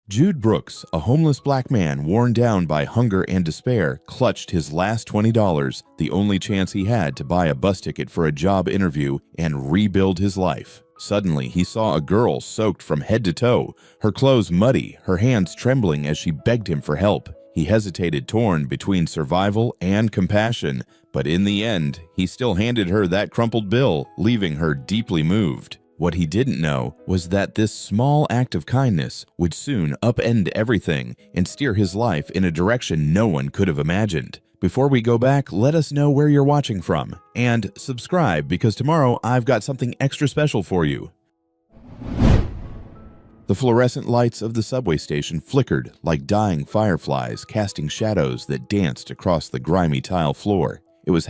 Jude Brooks, a homeless black man worn down by hunger and despair, clutched his last $20, the only chance he had to buy a bus ticket for a job interview and rebuild his life. Suddenly, he saw a girl soaked from head to toe, her clothes muddy, her hands trembling as she begged him for help. He hesitated, torn between survival and compassion, but in the end, he still handed her that crumpled bill, leaving her deeply moved. What he didn't know was that this small act of kindness would soon upend everything and steer his life in a direction no one could have imagined. Before we go back, let us know where you're watching from. And subscribe, because tomorrow I've got something extra special for you. The fluorescent lights of the subway station flickered like dying fireflies, casting shadows that danced across the grimy tile floor. It was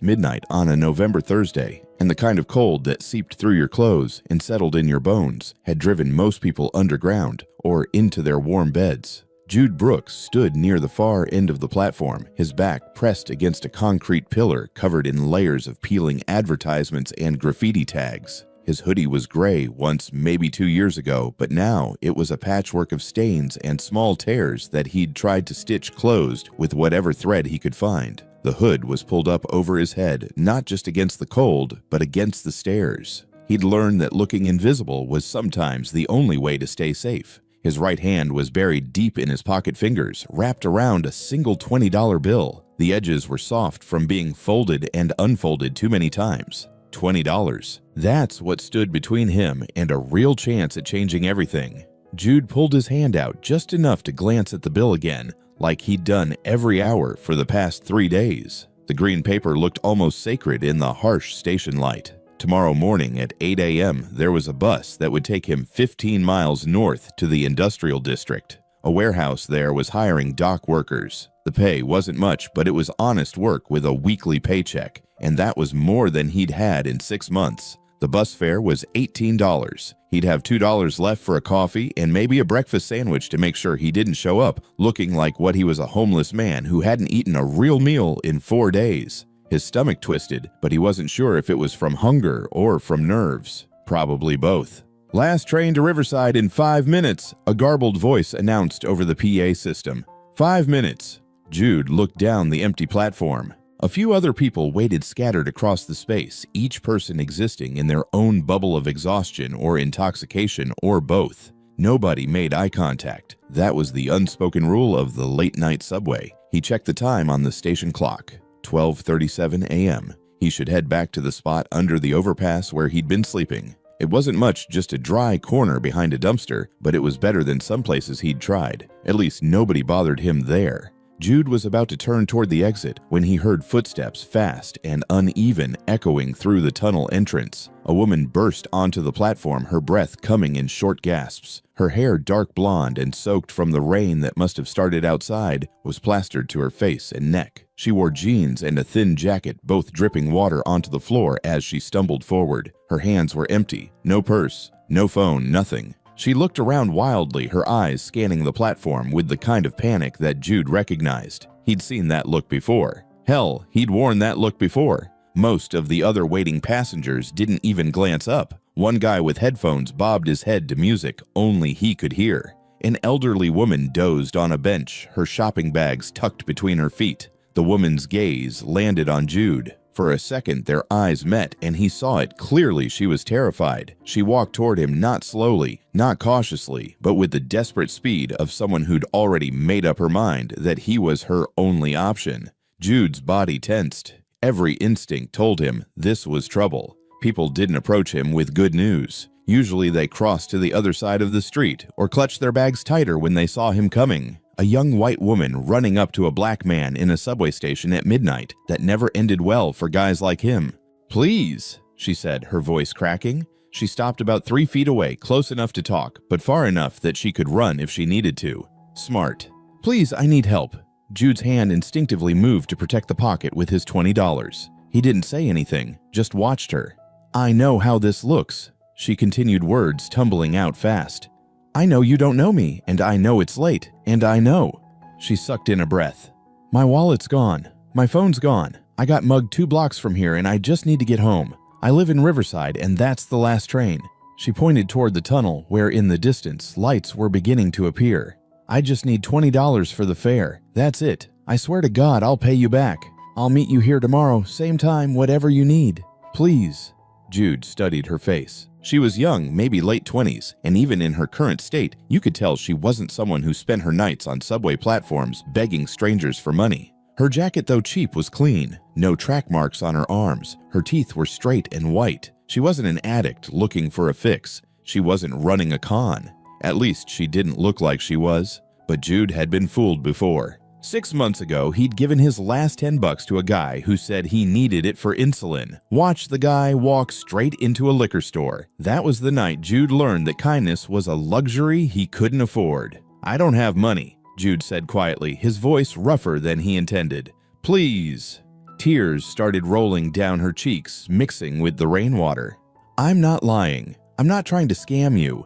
midnight on a November Thursday, and the kind of cold that seeped through your clothes and settled in your bones had driven most people underground or into their warm beds. Jude Brooks stood near the far end of the platform, his back pressed against a concrete pillar covered in layers of peeling advertisements and graffiti tags. His hoodie was gray once, maybe 2 years ago, but now it was a patchwork of stains and small tears that he'd tried to stitch closed with whatever thread he could find. The hood was pulled up over his head, not just against the cold, but against the stairs. He'd learned that looking invisible was sometimes the only way to stay safe. His right hand was buried deep in his pocket fingers, wrapped around a single $20 bill. The edges were soft from being folded and unfolded too many times. $20. That's what stood between him and a real chance at changing everything. Jude pulled his hand out just enough to glance at the bill again, like he'd done every hour for the past 3 days. The green paper looked almost sacred in the harsh station light. Tomorrow morning at 8 a.m., there was a bus that would take him 15 miles north to the industrial district. A warehouse there was hiring dock workers. The pay wasn't much, but it was honest work with a weekly paycheck, and that was more than he'd had in 6 months. The bus fare was $18. He'd have $2 left for a coffee and maybe a breakfast sandwich to make sure he didn't show up looking like what he was, a homeless man who hadn't eaten a real meal in 4 days. His stomach twisted, but he wasn't sure if it was from hunger or from nerves. Probably both. "Last train to Riverside in 5 minutes," a garbled voice announced over the PA system. 5 minutes. Jude looked down the empty platform. A few other people waited scattered across the space, each person existing in their own bubble of exhaustion or intoxication or both. Nobody made eye contact. That was the unspoken rule of the late-night subway. He checked the time on the station clock. 12:37 a.m. He should head back to the spot under the overpass where he'd been sleeping. It wasn't much, just a dry corner behind a dumpster, but it was better than some places he'd tried. At least nobody bothered him there. Jude was about to turn toward the exit when he heard footsteps, fast and uneven, echoing through the tunnel entrance. A woman burst onto the platform, her breath coming in short gasps. Her hair, dark blonde and soaked from the rain that must have started outside, was plastered to her face and neck. She wore jeans and a thin jacket, both dripping water onto the floor as she stumbled forward. Her hands were empty. No purse, no phone, nothing. She looked around wildly, her eyes scanning the platform with the kind of panic that Jude recognized. He'd seen that look before. Hell, he'd worn that look before. Most of the other waiting passengers didn't even glance up. One guy with headphones bobbed his head to music only he could hear. An elderly woman dozed on a bench, her shopping bags tucked between her feet. The woman's gaze landed on Jude. For a second, their eyes met, and he saw it clearly. She was terrified. She walked toward him, not slowly, not cautiously, but with the desperate speed of someone who'd already made up her mind that he was her only option. Jude's body tensed. Every instinct told him this was trouble. People didn't approach him with good news. Usually they crossed to the other side of the street or clutched their bags tighter when they saw him coming. A young white woman running up to a black man in a subway station at midnight. That never ended well for guys like him. "Please," she said, her voice cracking. She stopped about 3 feet away, close enough to talk, but far enough that she could run if she needed to. Smart. "Please, I need help." Jude's hand instinctively moved to protect the pocket with his $20. He didn't say anything, just watched her. "I know how this looks," she continued, words tumbling out fast. "I know you don't know me, and I know it's late, and I know." She sucked in a breath. "My wallet's gone. My phone's gone. I got mugged 2 blocks from here, and I just need to get home. I live in Riverside, and that's the last train." She pointed toward the tunnel where in the distance lights were beginning to appear. "I just need $20 for the fare. That's it. I swear to God I'll pay you back. I'll meet you here tomorrow, same time, whatever you need. Please." Jude studied her face. She was young, maybe late 20s, and even in her current state, you could tell she wasn't someone who spent her nights on subway platforms begging strangers for money. Her jacket, though cheap, was clean. No track marks on her arms. Her teeth were straight and white. She wasn't an addict looking for a fix. She wasn't running a con. At least she didn't look like she was. But Jude had been fooled before. 6 months ago, he'd given his last $10 to a guy who said he needed it for insulin. Watch the guy walk straight into a liquor store. That was the night Jude learned that kindness was a luxury he couldn't afford. "I don't have money," Jude said quietly, his voice rougher than he intended. "Please." Tears started rolling down her cheeks, mixing with the rainwater. "I'm not lying. I'm not trying to scam you.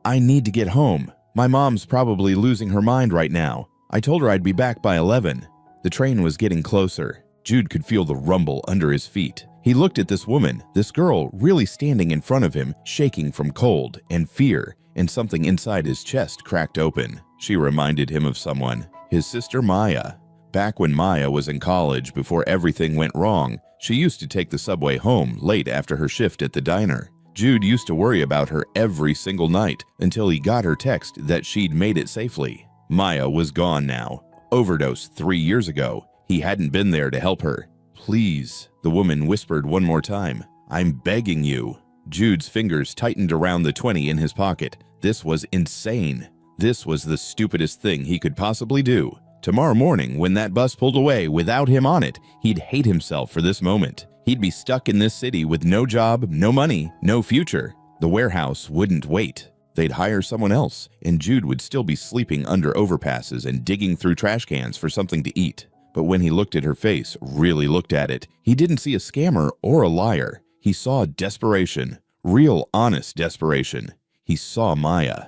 I need to get home. My mom's probably losing her mind right now. I told her I'd be back by 11. The train was getting closer. Jude could feel the rumble under his feet. He looked at this woman, this girl, really standing in front of him, shaking from cold and fear, and something inside his chest cracked open. She reminded him of someone, his sister Maya. Back when Maya was in college, before everything went wrong, she used to take the subway home late after her shift at the diner. Jude used to worry about her every single night until he got her text that she'd made it safely. Maya was gone now. Overdosed 3 years ago. He hadn't been there to help her. "Please," the woman whispered one more time. "I'm begging you." Jude's fingers tightened around the 20 in his pocket. This was insane. This was the stupidest thing he could possibly do. Tomorrow morning, when that bus pulled away without him on it, he'd hate himself for this moment. He'd be stuck in this city with no job, no money, no future. The warehouse wouldn't wait. They'd hire someone else, and Jude would still be sleeping under overpasses and digging through trash cans for something to eat. But when he looked at her face, really looked at it, he didn't see a scammer or a liar. He saw desperation, real honest desperation. He saw Maya.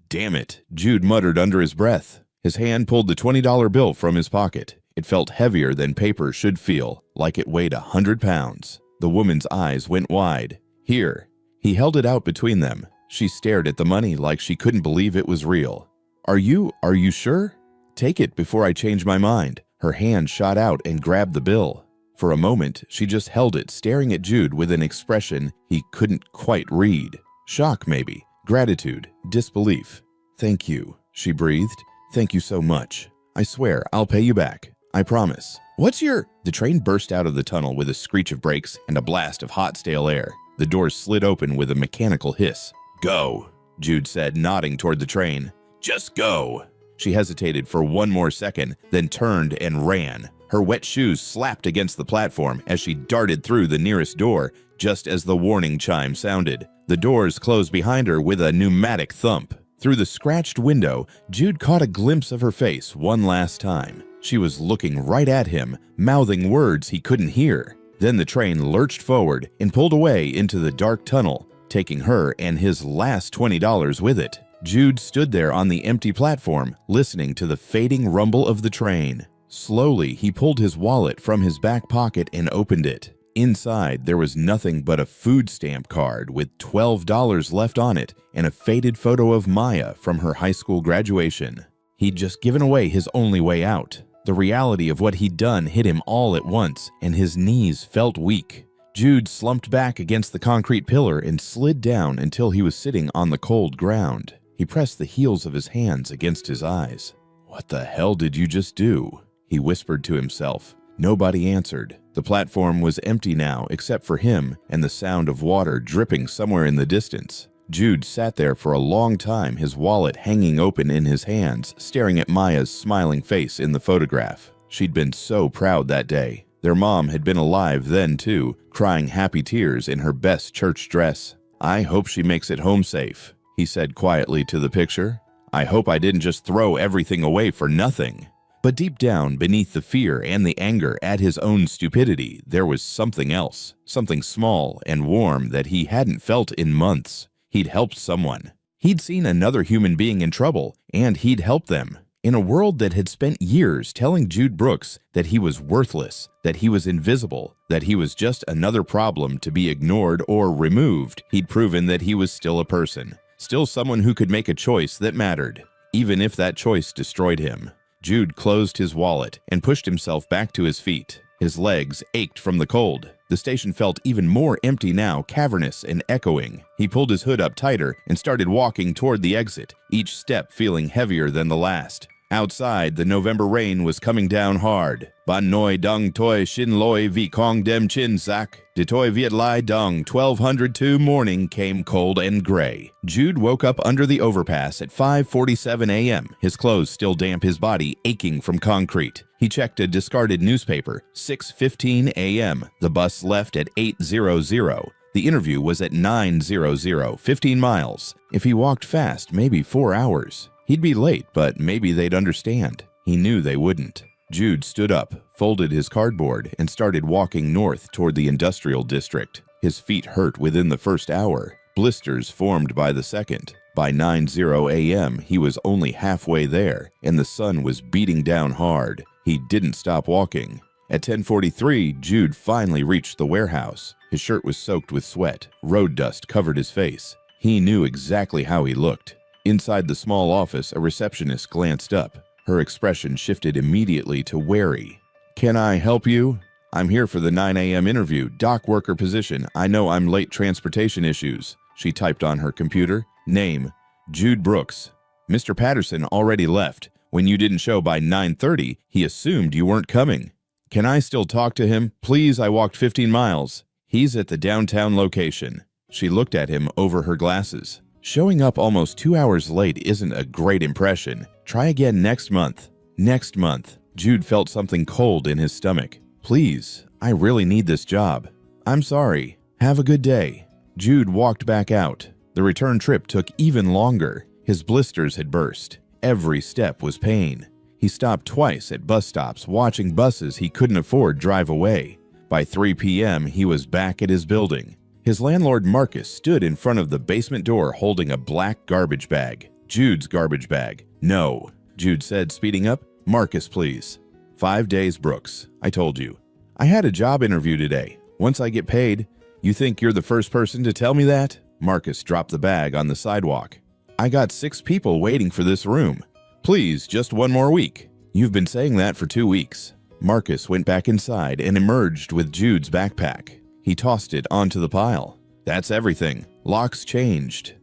"Damn it," Jude muttered under his breath. His hand pulled the $20 bill from his pocket. It felt heavier than paper should feel, like it weighed 100 pounds. The woman's eyes went wide. "Here." He held it out between them. She stared at the money like she couldn't believe it was real. Are you sure? Take it before I change my mind." Her hand shot out and grabbed the bill. For a moment, she just held it, staring at Jude with an expression he couldn't quite read. Shock, maybe. Gratitude. Disbelief. "Thank you," she breathed. "Thank you so much. I swear I'll pay you back. I promise." The train burst out of the tunnel with a screech of brakes and a blast of hot, stale air. The doors slid open with a mechanical hiss. "Go," Jude said, nodding toward the train. "Just go." She hesitated for one more second, then turned and ran. Her wet shoes slapped against the platform as she darted through the nearest door, just as the warning chime sounded. The doors closed behind her with a pneumatic thump. Through the scratched window, Jude caught a glimpse of her face one last time. She was looking right at him, mouthing words he couldn't hear. Then the train lurched forward and pulled away into the dark tunnel, taking her and his last $20 with it. Jude stood there on the empty platform, listening to the fading rumble of the train. Slowly, he pulled his wallet from his back pocket and opened it. Inside, there was nothing but a food stamp card with $12 left on it and a faded photo of Maya from her high school graduation. He'd just given away his only way out. The reality of what he'd done hit him all at once, and his knees felt weak. Jude slumped back against the concrete pillar and slid down until he was sitting on the cold ground. He pressed the heels of his hands against his eyes. "What the hell did you just do?" he whispered to himself. Nobody answered. The platform was empty now except for him and the sound of water dripping somewhere in the distance. Jude sat there for a long time, his wallet hanging open in his hands, staring at Maya's smiling face in the photograph. She'd been so proud that day. Their mom had been alive then too, crying happy tears in her best church dress. "I hope she makes it home safe," he said quietly to the picture. "I hope I didn't just throw everything away for nothing." But deep down, beneath the fear and the anger at his own stupidity, there was something else, something small and warm that he hadn't felt in months. He'd helped someone. He'd seen another human being in trouble, and he'd helped them. In a world that had spent years telling Jude Brooks that he was worthless, that he was invisible, that he was just another problem to be ignored or removed, he'd proven that he was still a person, still someone who could make a choice that mattered, even if that choice destroyed him. Jude closed his wallet and pushed himself back to his feet. His legs ached from the cold. The station felt even more empty now, cavernous and echoing. He pulled his hood up tighter and started walking toward the exit, each step feeling heavier than the last. Outside, the November rain was coming down hard. Ban noi dung toi shin loi vi kong dem chin sak. De toi viet lai dung 1202 morning came cold and gray. Jude woke up under the overpass at 5:47 a.m., his clothes still damp, his body aching from concrete. He checked a discarded newspaper. 6:15 a.m. The bus left at 8:00. The interview was at 9:00, 15 miles. If he walked fast, maybe 4 hours. He'd be late, but maybe they'd understand. He knew they wouldn't. Jude stood up, folded his cardboard, and started walking north toward the industrial district. His feet hurt within the first hour. Blisters formed by the second. By 9:00 a.m., he was only halfway there, and the sun was beating down hard. He didn't stop walking. At 10:43, Jude finally reached the warehouse. His shirt was soaked with sweat. Road dust covered his face. He knew exactly how he looked. Inside the small office, a receptionist glanced up. Her expression shifted immediately to wary. "Can I help you? I'm here for the 9 a.m. interview, dock worker position. I know I'm late, transportation issues." She typed on her computer. Name, Jude Brooks. "Mr. Patterson already left. When you didn't show by 9:30, he assumed you weren't coming." "Can I still talk to him? Please, I walked 15 miles. "He's at the downtown location." She looked at him over her glasses. "Showing up almost 2 hours late isn't a great impression. Try again next month." Next month. Jude felt something cold in his stomach. "Please, I really need this job." "I'm sorry. Have a good day." Jude walked back out. The return trip took even longer. His blisters had burst. Every step was pain. He stopped twice at bus stops, watching buses he couldn't afford drive away. By 3 p.m., he was back at his building. His landlord, Marcus, stood in front of the basement door holding a black garbage bag. Jude's garbage bag. "No," Jude said, speeding up. "Marcus, please." 5 days, Brooks. I told you. I had a job interview today. Once I get paid. You think you're the first person to tell me that? Marcus dropped the bag on the sidewalk. "I got 6 people waiting for this room. Please, just 1 more week." "You've been saying that for 2 weeks. Marcus went back inside and emerged with Jude's backpack. He tossed it onto the pile. "That's everything. Locks changed."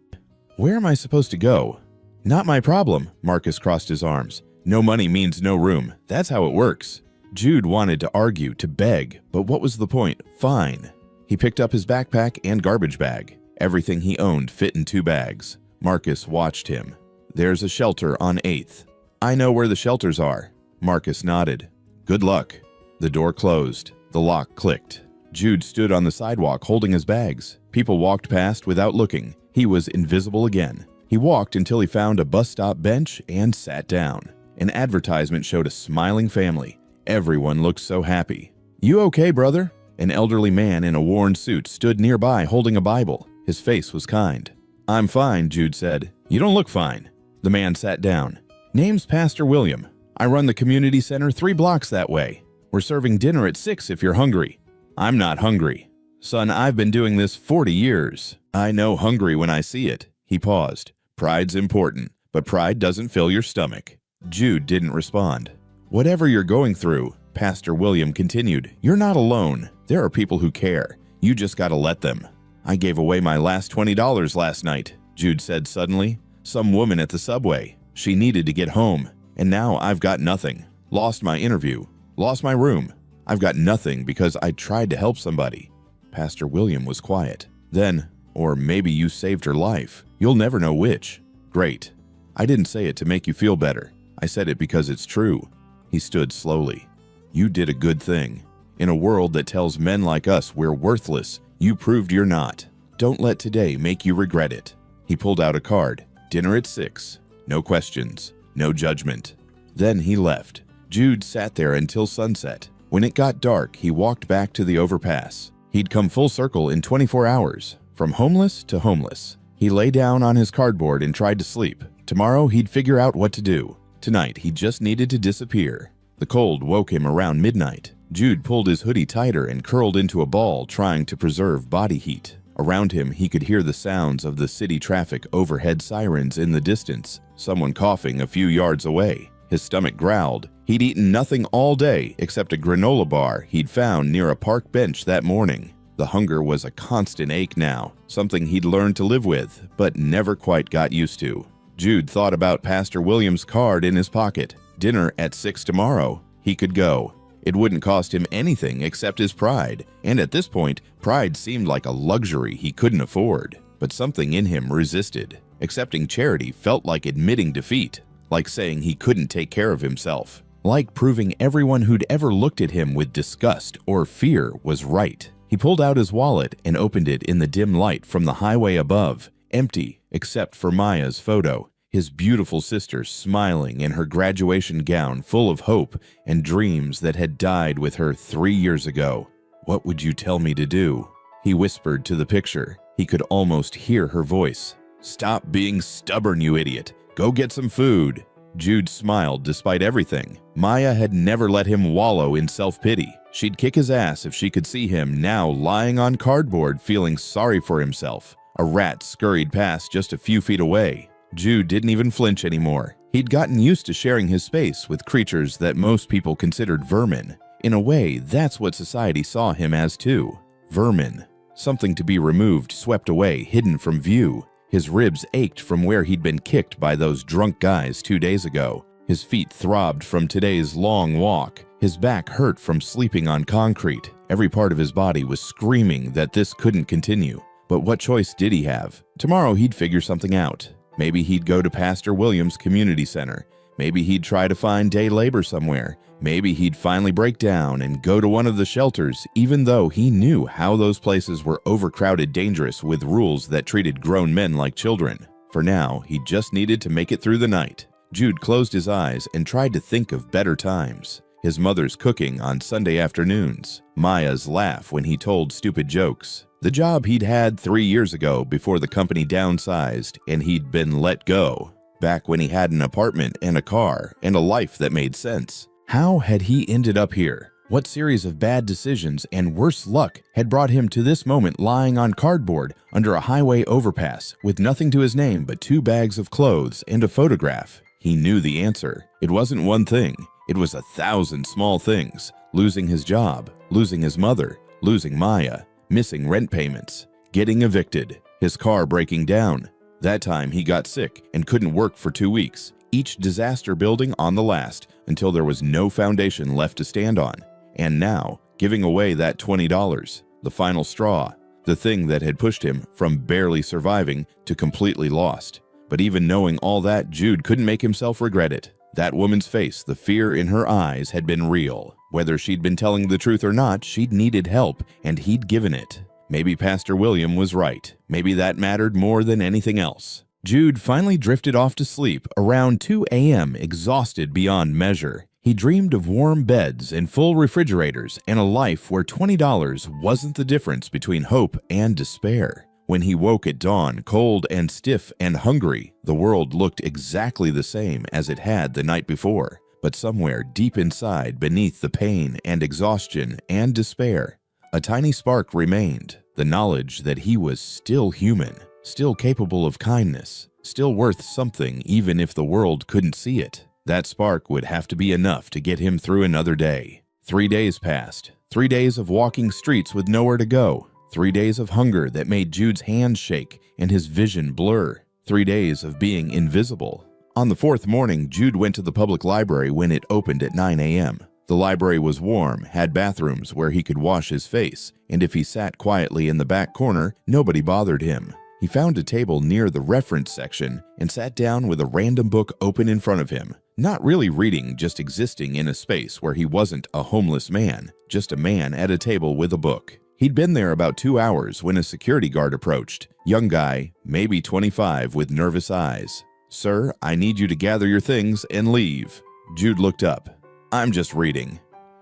"Where am I supposed to go?" "Not my problem." Marcus crossed his arms. "No money means no room. That's how it works." Jude wanted to argue, to beg, but what was the point? Fine. He picked up his backpack and garbage bag. Everything he owned fit in 2 bags. Marcus watched him. "There's a shelter on 8th. "I know where the shelters are." Marcus nodded. "Good luck." The door closed. The lock clicked. Jude stood on the sidewalk holding his bags. People walked past without looking. He was invisible again. He walked until he found a bus stop bench and sat down. An advertisement showed a smiling family. Everyone looked so happy. "You okay, brother?" An elderly man in a worn suit stood nearby holding a Bible. His face was kind. "I'm fine," Jude said. "You don't look fine." The man sat down. "Name's Pastor William. I run the community center 3 blocks that way. We're serving dinner at 6 if you're hungry." "I'm not hungry. Son, I've been doing this 40 years. I know hungry when I see it." He paused. "Pride's important, but pride doesn't fill your stomach." Jude didn't respond. "Whatever you're going through," Pastor William continued, "you're not alone. There are people who care. You just gotta let them." "I gave away my last $20 last night," Jude said suddenly. "Some woman at the subway. She needed to get home. And now I've got nothing. Lost my interview. Lost my room. I've got nothing because I tried to help somebody." Pastor William was quiet. Then, "Or maybe you saved her life. You'll never know which." "Great. I didn't say it to make you feel better. I said it because it's true." He stood slowly. "You did a good thing. In a world that tells men like us we're worthless, you proved you're not. Don't let today make you regret it." He pulled out a card. "Dinner at 6. No questions. No judgment." Then he left. Jude sat there until sunset. When it got dark, he walked back to the overpass. He'd come full circle in 24 hours, from homeless to homeless. He lay down on his cardboard and tried to sleep. Tomorrow, he'd figure out what to do. Tonight, he just needed to disappear. The cold woke him around midnight. Jude pulled his hoodie tighter and curled into a ball, trying to preserve body heat. Around him, he could hear the sounds of the city traffic overhead sirens in the distance, someone coughing a few yards away. His stomach growled. He'd eaten nothing all day except a granola bar he'd found near a park bench that morning. The hunger was a constant ache now, something he'd learned to live with, but never quite got used to. Jude thought about Pastor Williams' card in his pocket. Dinner at 6 tomorrow. He could go. It wouldn't cost him anything except his pride, and at this point, pride seemed like a luxury he couldn't afford. But something in him resisted. Accepting charity felt like admitting defeat, like saying he couldn't take care of himself, like proving everyone who'd ever looked at him with disgust or fear was right. He pulled out his wallet and opened it in the dim light from the highway above, empty except for Maya's photo. His beautiful sister smiling in her graduation gown full of hope and dreams that had died with her 3 years ago. "What would you tell me to do?" he whispered to the picture. He could almost hear her voice. "Stop being stubborn, you idiot. Go get some food." Jude smiled despite everything. Maya had never let him wallow in self-pity. She'd kick his ass if she could see him now lying on cardboard feeling sorry for himself. A rat scurried past just a few feet away. Jude didn't even flinch anymore. He'd gotten used to sharing his space with creatures that most people considered vermin. In a way, that's what society saw him as too. Vermin. Something to be removed, swept away, hidden from view. His ribs ached from where he'd been kicked by those drunk guys 2 days ago. His feet throbbed from today's long walk. His back hurt from sleeping on concrete. Every part of his body was screaming that this couldn't continue. But what choice did he have? Tomorrow he'd figure something out. Maybe he'd go to Pastor Williams' community center. Maybe he'd try to find day labor somewhere. Maybe he'd finally break down and go to one of the shelters, even though he knew how those places were overcrowded, dangerous, with rules that treated grown men like children. For now, he just needed to make it through the night. Jude closed his eyes and tried to think of better times. His mother's cooking on Sunday afternoons. Maya's laugh when he told stupid jokes. The job he'd had 3 years ago before the company downsized and he'd been let go. Back when he had an apartment and a car and a life that made sense. How had he ended up here? What series of bad decisions and worse luck had brought him to this moment lying on cardboard under a highway overpass with nothing to his name but 2 bags of clothes and a photograph? He knew the answer. It wasn't one thing. It was 1,000 small things. Losing his job, losing his mother, losing Maya, missing rent payments, getting evicted, his car breaking down. That time he got sick and couldn't work for 2 weeks. Each disaster building on the last until there was no foundation left to stand on. And now, giving away that $20, the final straw, the thing that had pushed him from barely surviving to completely lost. But even knowing all that, Jude couldn't make himself regret it. That woman's face, the fear in her eyes, had been real. Whether she'd been telling the truth or not, she'd needed help, and he'd given it. Maybe Pastor William was right. Maybe that mattered more than anything else. Jude finally drifted off to sleep around 2 a.m., exhausted beyond measure. He dreamed of warm beds and full refrigerators and a life where $20 wasn't the difference between hope and despair. When he woke at dawn, cold and stiff and hungry, the world looked exactly the same as it had the night before. But somewhere deep inside, beneath the pain and exhaustion and despair, a tiny spark remained, the knowledge that he was still human, still capable of kindness, still worth something even if the world couldn't see it. That spark would have to be enough to get him through another day. 3 days passed, 3 days of walking streets with nowhere to go, 3 days of hunger that made Jude's hands shake and his vision blur, 3 days of being invisible. On the 4th morning, Jude went to the public library when it opened at 9 a.m. The library was warm, had bathrooms where he could wash his face, and if he sat quietly in the back corner, nobody bothered him. He found a table near the reference section and sat down with a random book open in front of him. Not really reading, just existing in a space where he wasn't a homeless man, just a man at a table with a book. He'd been there about 2 hours when a security guard approached. Young guy, maybe 25, with nervous eyes. "Sir, I need you to gather your things and leave." Jude looked up. "I'm just reading."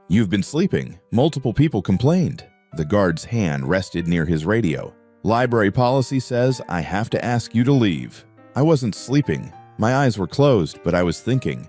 "You've been sleeping. Multiple people complained." The guard's hand rested near his radio. "Library policy says I have to ask you to leave." "I wasn't sleeping. My eyes were closed, but I was thinking."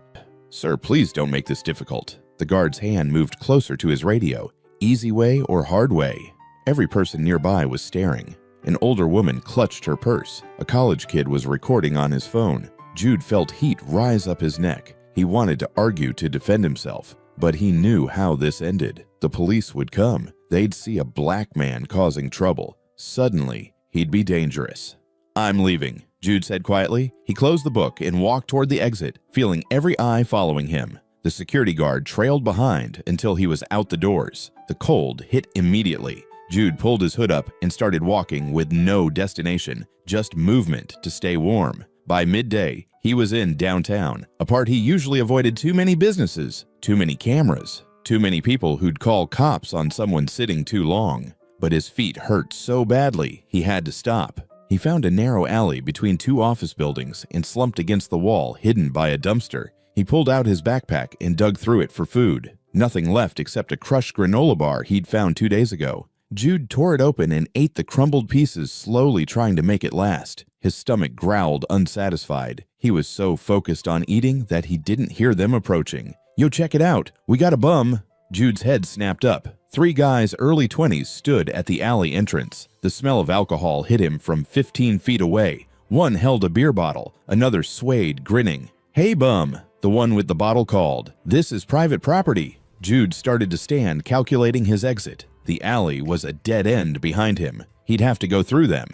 "Sir, please don't make this difficult." The guard's hand moved closer to his radio. "Easy way or hard way?" Every person nearby was staring. An older woman clutched her purse. A college kid was recording on his phone. Jude felt heat rise up his neck. He wanted to argue to defend himself, but he knew how this ended. The police would come. They'd see a black man causing trouble. Suddenly, he'd be dangerous. "I'm leaving," Jude said quietly. He closed the book and walked toward the exit, feeling every eye following him. The security guard trailed behind until he was out the doors. The cold hit immediately. Jude pulled his hood up and started walking with no destination, just movement to stay warm. By midday, he was in downtown, a part he usually avoided. Too many businesses, too many cameras, too many people who'd call cops on someone sitting too long. But his feet hurt so badly, he had to stop. He found a narrow alley between two office buildings and slumped against the wall, hidden by a dumpster. He pulled out his backpack and dug through it for food. Nothing left except a crushed granola bar he'd found 2 days ago. Jude tore it open and ate the crumbled pieces, slowly trying to make it last. His stomach growled, unsatisfied. He was so focused on eating that he didn't hear them approaching. "Yo, check it out. We got a bum." Jude's head snapped up. 3 guys, early 20s, stood at the alley entrance. The smell of alcohol hit him from 15 feet away. One held a beer bottle. Another swayed, grinning. "Hey, bum," the one with the bottle called. "This is private property." Jude started to stand, calculating his exit. The alley was a dead end behind him. He'd have to go through them.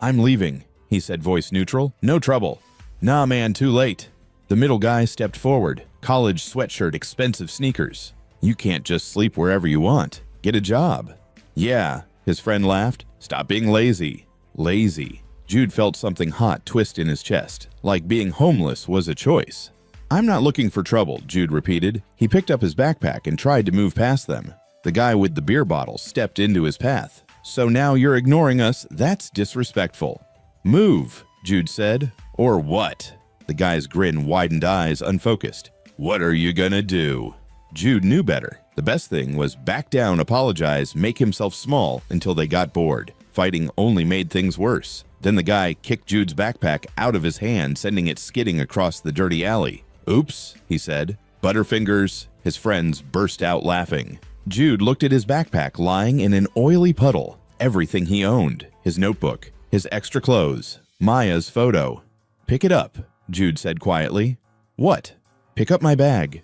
"I'm leaving," he said, voice neutral. "No trouble." "Nah, man, too late." The middle guy stepped forward. College sweatshirt, expensive sneakers. "You can't just sleep wherever you want. Get a job." "Yeah," his friend laughed. "Stop being lazy." Lazy. Jude felt something hot twist in his chest, like being homeless was a choice. "I'm not looking for trouble," Jude repeated. He picked up his backpack and tried to move past them. The guy with the beer bottle stepped into his path. "So now you're ignoring us? That's disrespectful." "Move," Jude said. "Or what?" The guy's grin widened, eyes unfocused. "What are you gonna do?" Jude knew better. The best thing was back down, apologize, make himself small until they got bored. Fighting only made things worse. Then the guy kicked Jude's backpack out of his hand, sending it skidding across the dirty alley. "Oops," he said. "Butterfingers." His friends burst out laughing. Jude looked at his backpack lying in an oily puddle. Everything he owned. His notebook, his extra clothes, Maya's photo. "Pick it up," Jude said quietly. "What?" "Pick up my bag."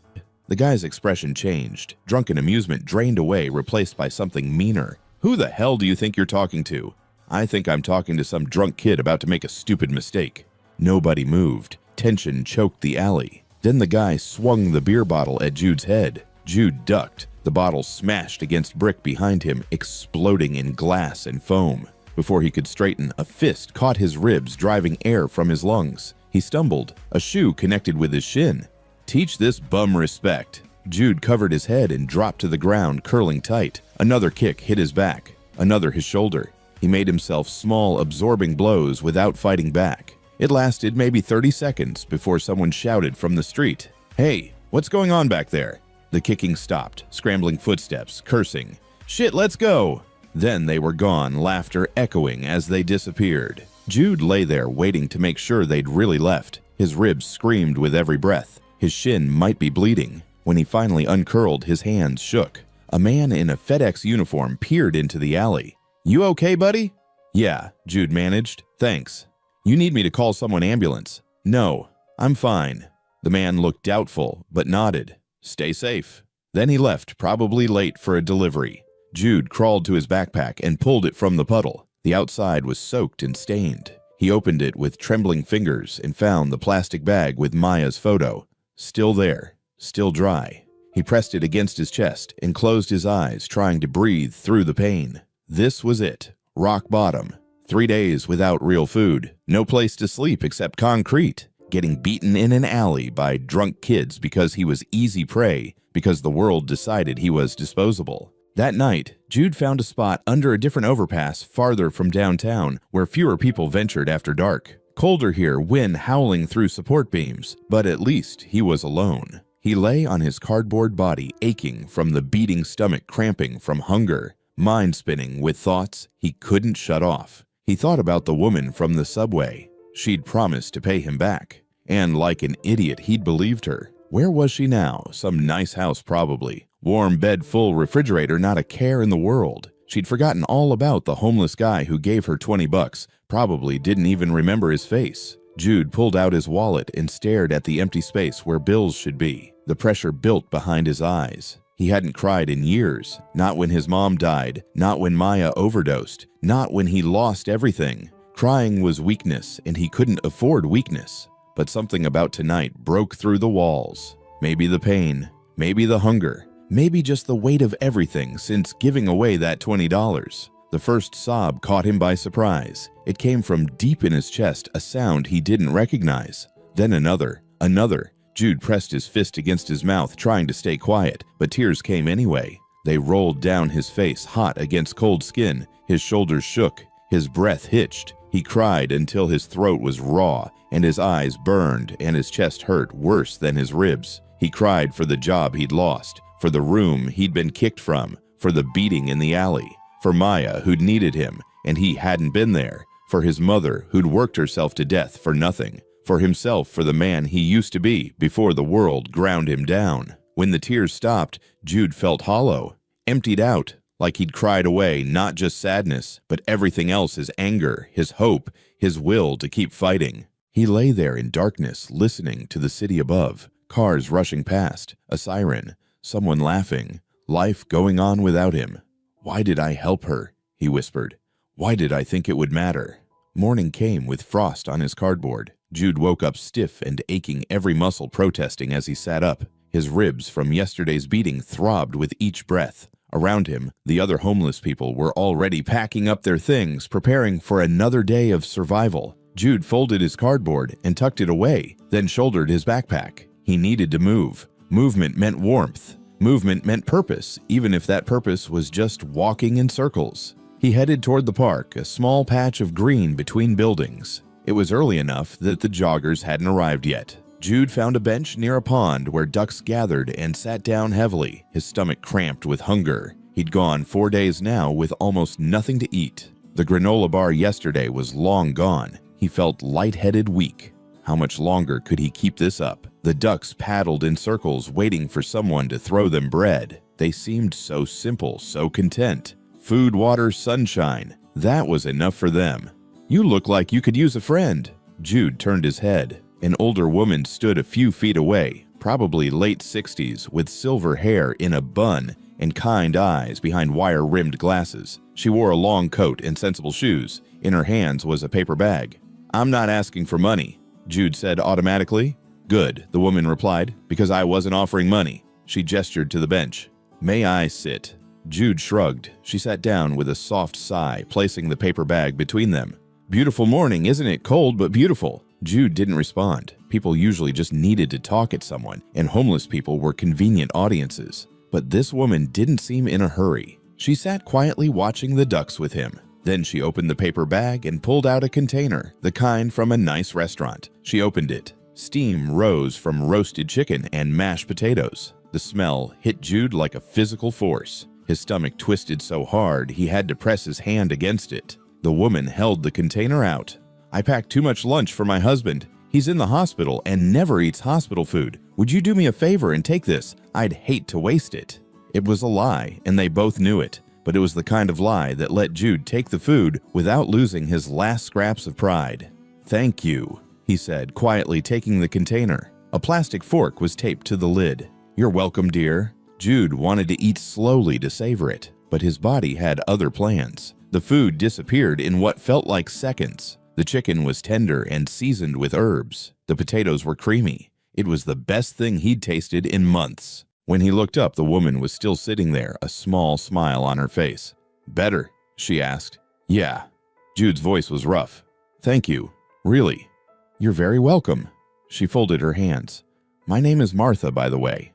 The guy's expression changed. Drunken amusement drained away, replaced by something meaner. "Who the hell do you think you're talking to?" "I think I'm talking to some drunk kid about to make a stupid mistake." Nobody moved. Tension choked the alley. Then the guy swung the beer bottle at Jude's head. Jude ducked. The bottle smashed against brick behind him, exploding in glass and foam. Before he could straighten, a fist caught his ribs, driving air from his lungs. He stumbled. A shoe connected with his shin. "Teach this bum respect." Jude covered his head and dropped to the ground, curling tight. Another kick hit his back, another his shoulder. He made himself small, absorbing blows without fighting back. It lasted maybe 30 seconds before someone shouted from the street, "Hey, what's going on back there?" The kicking stopped, scrambling footsteps, cursing. "Shit, let's go!" Then they were gone, laughter echoing as they disappeared. Jude lay there waiting to make sure they'd really left. His ribs screamed with every breath. His shin might be bleeding. When he finally uncurled, his hands shook. A man in a FedEx uniform peered into the alley. "You okay, buddy?" "Yeah," Jude managed. "Thanks." "You need me to call someone ambulance?" "No, I'm fine." The man looked doubtful, but nodded. "Stay safe." Then he left, probably late for a delivery. Jude crawled to his backpack and pulled it from the puddle. The outside was soaked and stained. He opened it with trembling fingers and found the plastic bag with Maya's photo. Still there, still dry. He pressed it against his chest and closed his eyes, trying to breathe through the pain. This was it. Rock bottom. 3 days without real food. No place to sleep except concrete. Getting beaten in an alley by drunk kids because he was easy prey, because the world decided he was disposable. That night, Jude found a spot under a different overpass farther from downtown where fewer people ventured after dark. Colder here, wind howling through support beams, but at least he was alone. He lay on his cardboard body, aching from the beating stomach, cramping from hunger, mind spinning with thoughts he couldn't shut off. He thought about the woman from the subway. She'd promised to pay him back. And like an idiot, he'd believed her. Where was she now? Some nice house probably. Warm bed, full refrigerator, not a care in the world. She'd forgotten all about the homeless guy who gave her $20, probably didn't even remember his face. Jude pulled out his wallet and stared at the empty space where bills should be. The pressure built behind his eyes. He hadn't cried in years, not when his mom died, not when Maya overdosed, not when he lost everything. Crying was weakness, and he couldn't afford weakness. But something about tonight broke through the walls. Maybe the pain, maybe the hunger, maybe just the weight of everything since giving away that $20. The first sob caught him by surprise. It came from deep in his chest, a sound he didn't recognize. Then another. Jude pressed his fist against his mouth, trying to stay quiet, but tears came anyway. They rolled down his face, hot against cold skin. His shoulders shook. His breath hitched. He cried until his throat was raw, and his eyes burned, and his chest hurt worse than his ribs. He cried for the job he'd lost, for the room he'd been kicked from, for the beating in the alley, for Maya who'd needed him, and he hadn't been there, for his mother who'd worked herself to death for nothing, for himself, for the man he used to be before the world ground him down. When the tears stopped, Jude felt hollow, emptied out, like he'd cried away not just sadness, but everything else, his anger, his hope, his will to keep fighting. He lay there in darkness, listening to the city above, cars rushing past, a siren, someone laughing, life going on without him. "Why did I help her?" he whispered. "Why did I think it would matter?" Morning came with frost on his cardboard. Jude woke up stiff and aching, every muscle protesting as he sat up. His ribs from yesterday's beating throbbed with each breath. Around him, the other homeless people were already packing up their things, preparing for another day of survival. Jude folded his cardboard and tucked it away, then shouldered his backpack. He needed to move. Movement meant warmth. Movement meant purpose, even if that purpose was just walking in circles. He headed toward the park, a small patch of green between buildings. It was early enough that the joggers hadn't arrived yet. Jude found a bench near a pond where ducks gathered and sat down heavily, his stomach cramped with hunger. He'd gone 4 days now with almost nothing to eat. The granola bar yesterday was long gone. He felt lightheaded, weak. How much longer could he keep this up? The ducks paddled in circles, waiting for someone to throw them bread. They seemed so simple, so content. Food, water, sunshine. That was enough for them. "You look like you could use a friend." Jude turned his head. An older woman stood a few feet away, probably late 60s, with silver hair in a bun and kind eyes behind wire-rimmed glasses. She wore a long coat and sensible shoes. In her hands was a paper bag. "I'm not asking for money," Jude said automatically. "Good," the woman replied, "because I wasn't offering money." She gestured to the bench. "May I sit?" Jude shrugged. She sat down with a soft sigh, placing the paper bag between them. "Beautiful morning, isn't it? Cold, but beautiful." Jude didn't respond. People usually just needed to talk at someone, and homeless people were convenient audiences. But this woman didn't seem in a hurry. She sat quietly watching the ducks with him. Then she opened the paper bag and pulled out a container, the kind from a nice restaurant. She opened it. Steam rose from roasted chicken and mashed potatoes. The smell hit Jude like a physical force. His stomach twisted so hard he had to press his hand against it. The woman held the container out. "I packed too much lunch for my husband. He's in the hospital and never eats hospital food. Would you do me a favor and take this? I'd hate to waste it." It was a lie, and they both knew it. But it was the kind of lie that let Jude take the food without losing his last scraps of pride. "Thank you," he said, quietly taking the container. A plastic fork was taped to the lid. "You're welcome, dear." Jude wanted to eat slowly to savor it, but his body had other plans. The food disappeared in what felt like seconds. The chicken was tender and seasoned with herbs. The potatoes were creamy. It was the best thing he'd tasted in months. When he looked up, the woman was still sitting there, a small smile on her face. "Better?" she asked. "Yeah." Jude's voice was rough. "Thank you. Really." "You're very welcome." She folded her hands. "My name is Martha, by the way."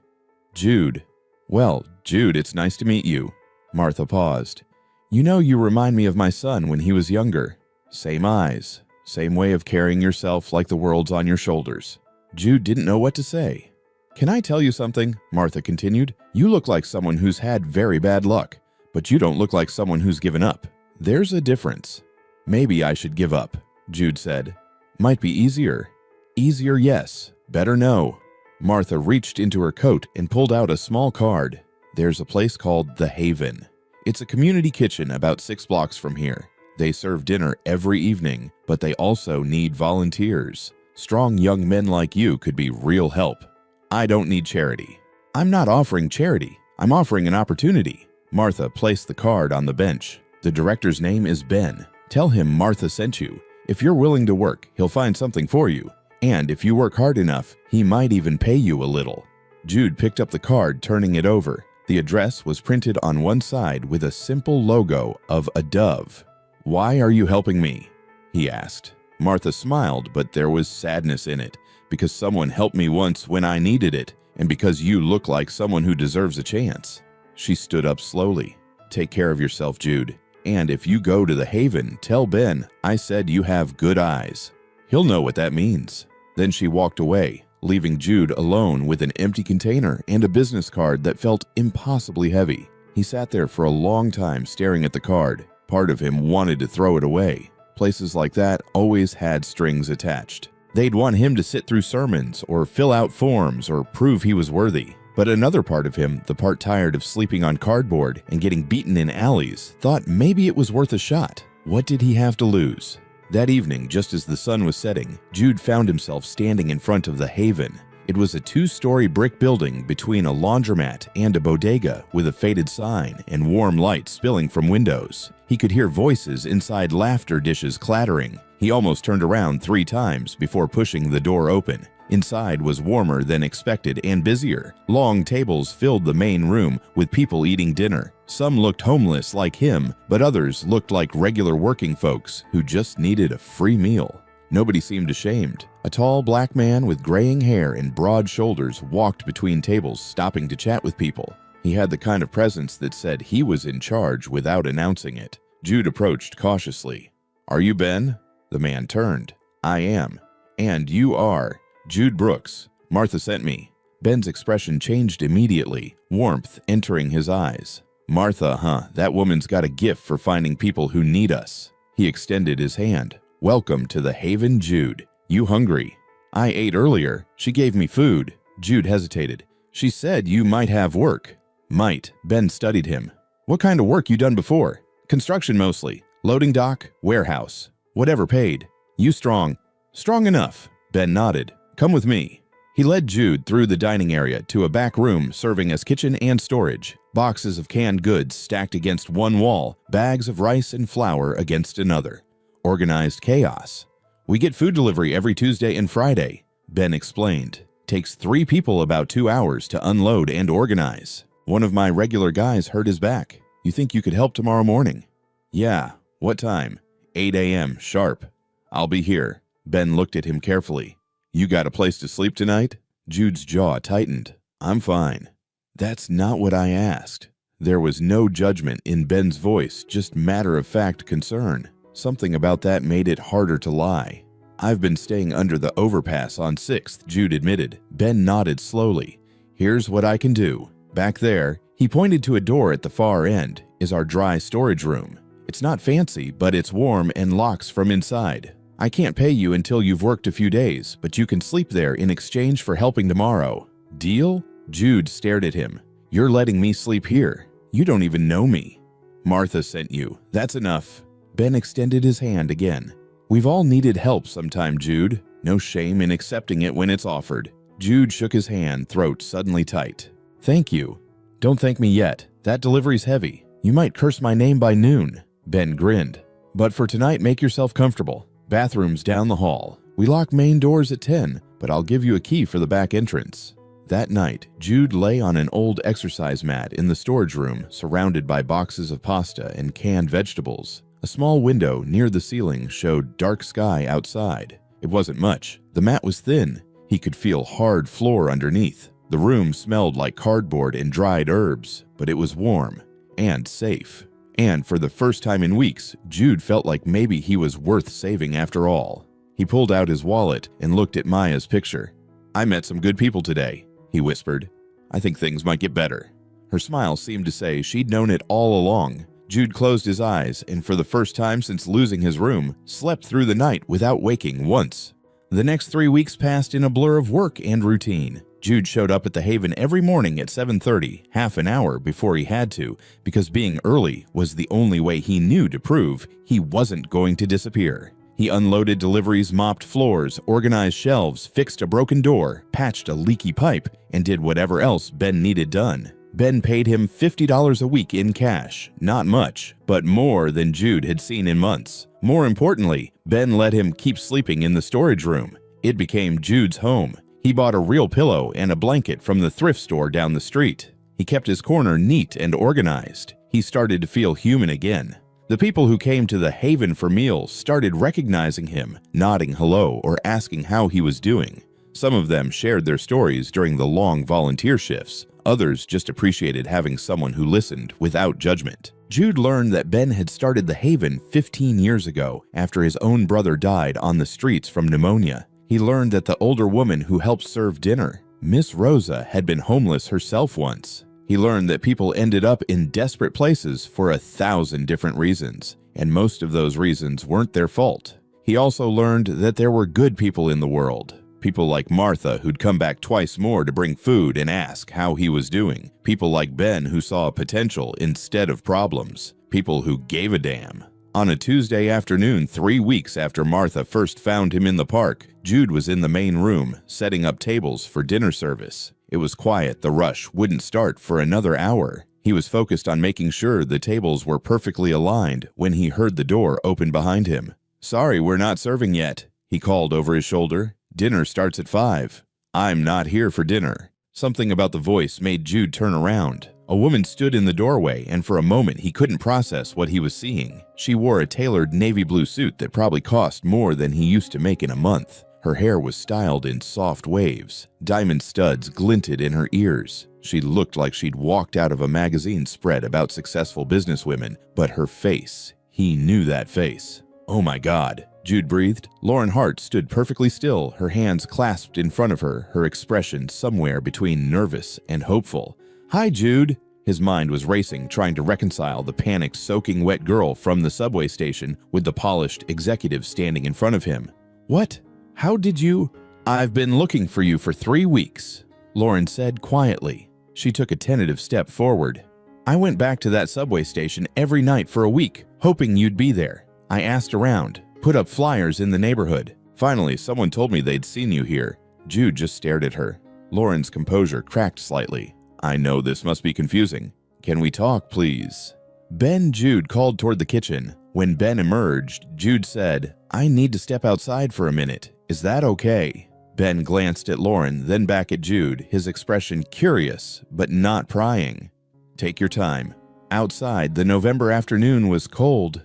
"Jude." "Well, Jude, it's nice to meet you." Martha paused. "You know, you remind me of my son when he was younger. Same eyes, same way of carrying yourself like the world's on your shoulders." Jude didn't know what to say. "Can I tell you something?" Martha continued. "You look like someone who's had very bad luck, but you don't look like someone who's given up. There's a difference." "Maybe I should give up," Jude said. "Might be easier." "Easier, yes. Better, no." Martha reached into her coat and pulled out a small card. There's a place called The Haven. It's a community kitchen about 6 blocks from here. They serve dinner every evening, but they also need volunteers. Strong young men like you could be real help. I don't need charity. I'm not offering charity. I'm offering an opportunity. Martha placed the card on the bench. The director's name is Ben. Tell him Martha sent you. If you're willing to work, he'll find something for you. And if you work hard enough, he might even pay you a little. Jude picked up the card, turning it over. The address was printed on one side with a simple logo of a dove. "Why are you helping me?" he asked. Martha smiled, but there was sadness in it. "Because someone helped me once when I needed it, and because you look like someone who deserves a chance." She stood up slowly. "Take care of yourself, Jude. And if you go to the Haven, tell Ben I said you have good eyes. He'll know what that means." Then she walked away, leaving Jude alone with an empty container and a business card that felt impossibly heavy. He sat there for a long time staring at the card. Part of him wanted to throw it away. Places like that always had strings attached. They'd want him to sit through sermons or fill out forms or prove he was worthy. But another part of him, the part tired of sleeping on cardboard and getting beaten in alleys, thought maybe it was worth a shot. What did he have to lose? That evening, just as the sun was setting, Jude found himself standing in front of the Haven. It was a 2-story brick building between a laundromat and a bodega with a faded sign and warm light spilling from windows. He could hear voices inside, laughter dishes clattering. He almost turned around 3 times before pushing the door open. Inside was warmer than expected and busier. Long tables filled the main room with people eating dinner. Some looked homeless like him, but others looked like regular working folks who just needed a free meal. Nobody seemed ashamed. A tall black man with graying hair and broad shoulders walked between tables, stopping to chat with people. He had the kind of presence that said he was in charge without announcing it. Jude approached cautiously. "Are you Ben?" The man turned. "I am." "And you are?" "Jude Brooks. Martha sent me." Ben's expression changed immediately, warmth entering his eyes. "Martha, huh? That woman's got a gift for finding people who need us." He extended his hand. "Welcome to the Haven, Jude. You hungry?" "I ate earlier. She gave me food." Jude hesitated. "She said you might have work." "Might." Ben studied him. "What kind of work you done before?" "Construction mostly. Loading dock, warehouse. Whatever paid." "You strong?" "Strong enough." Ben nodded. "Come with me." He led Jude through the dining area to a back room serving as kitchen and storage. Boxes of canned goods stacked against one wall, bags of rice and flour against another. Organized chaos. "We get food delivery every Tuesday and Friday," Ben explained. "Takes 3 people about 2 hours to unload and organize. One of my regular guys hurt his back. You think you could help tomorrow morning?" "Yeah. What time?" 8 a.m. sharp." "I'll be here." Ben looked at him carefully. "You got a place to sleep tonight?" Jude's jaw tightened. "I'm fine." "That's not what I asked." There was no judgment in Ben's voice, just matter-of-fact concern. Something about that made it harder to lie. "I've been staying under the overpass on 6th, Jude admitted. Ben nodded slowly. "Here's what I can do. Back there," he pointed to a door at the far end, "is our dry storage room. It's not fancy, but it's warm and locks from inside. I can't pay you until you've worked a few days, but you can sleep there in exchange for helping tomorrow. Deal?" Jude stared at him. "You're letting me sleep here. You don't even know me." "Martha sent you. That's enough." Ben extended his hand again. "We've all needed help sometime, Jude. No shame in accepting it when it's offered." Jude shook his hand, throat suddenly tight. "Thank you." "Don't thank me yet. That delivery's heavy. You might curse my name by noon." Ben grinned. "But for tonight, make yourself comfortable. Bathroom's down the hall. We lock main doors at 10, but I'll give you a key for the back entrance." That night, Jude lay on an old exercise mat in the storage room, surrounded by boxes of pasta and canned vegetables. A small window near the ceiling showed dark sky outside. It wasn't much. The mat was thin. He could feel hard floor underneath. The room smelled like cardboard and dried herbs, but it was warm and safe. And for the first time in weeks, Jude felt like maybe he was worth saving after all. He pulled out his wallet and looked at Maya's picture. "I met some good people today," he whispered. "I think things might get better." Her smile seemed to say she'd known it all along. Jude closed his eyes and, for the first time since losing his room, slept through the night without waking once. The next 3 weeks passed in a blur of work and routine. Jude showed up at the Haven every morning at 7:30, half an hour before he had to, because being early was the only way he knew to prove he wasn't going to disappear. He unloaded deliveries, mopped floors, organized shelves, fixed a broken door, patched a leaky pipe, and did whatever else Ben needed done. Ben paid him $50 a week in cash. Not much, but more than Jude had seen in months. More importantly, Ben let him keep sleeping in the storage room. It became Jude's home. He bought a real pillow and a blanket from the thrift store down the street. He kept his corner neat and organized. He started to feel human again. The people who came to the Haven for meals started recognizing him, nodding hello or asking how he was doing. Some of them shared their stories during the long volunteer shifts. Others just appreciated having someone who listened without judgment. Jude learned that Ben had started the Haven 15 years ago after his own brother died on the streets from pneumonia. He learned that the older woman who helped serve dinner, Miss Rosa, had been homeless herself once. He learned that people ended up in desperate places for 1,000 different reasons, and most of those reasons weren't their fault. He also learned that there were good people in the world. People like Martha, who'd come back twice more to bring food and ask how he was doing. People like Ben, who saw potential instead of problems. People who gave a damn. On a Tuesday afternoon, 3 weeks after Martha first found him in the park, Jude was in the main room, setting up tables for dinner service. It was quiet. The rush wouldn't start for another hour. He was focused on making sure the tables were perfectly aligned when he heard the door open behind him. "Sorry, we're not serving yet," he called over his shoulder. "Dinner starts at 5. "I'm not here for dinner." Something about the voice made Jude turn around. A woman stood in the doorway, and for a moment he couldn't process what he was seeing. She wore a tailored navy blue suit that probably cost more than he used to make in a month. Her hair was styled in soft waves. Diamond studs glinted in her ears. She looked like she'd walked out of a magazine spread about successful businesswomen, but her face, he knew that face. "Oh my God," Jude breathed. Lauren Hart stood perfectly still, her hands clasped in front of her, her expression somewhere between nervous and hopeful. "Hi, Jude." His mind was racing, trying to reconcile the panicked, soaking wet girl from the subway station with the polished executive standing in front of him. "What? How did you—" "I've been looking for you for 3 weeks," Lauren said quietly. She took a tentative step forward. "I went back to that subway station every night for a week, hoping you'd be there. I asked around, put up flyers in the neighborhood. Finally, someone told me they'd seen you here." Jude just stared at her. Lauren's composure cracked slightly. "I know this must be confusing. Can we talk, please?" Ben Jude called toward the kitchen. When Ben emerged, Jude said, "I need to step outside for a minute. Is that okay?" Ben glanced at Lauren, then back at Jude, his expression curious, but not prying. "Take your time." Outside, the November afternoon was cold,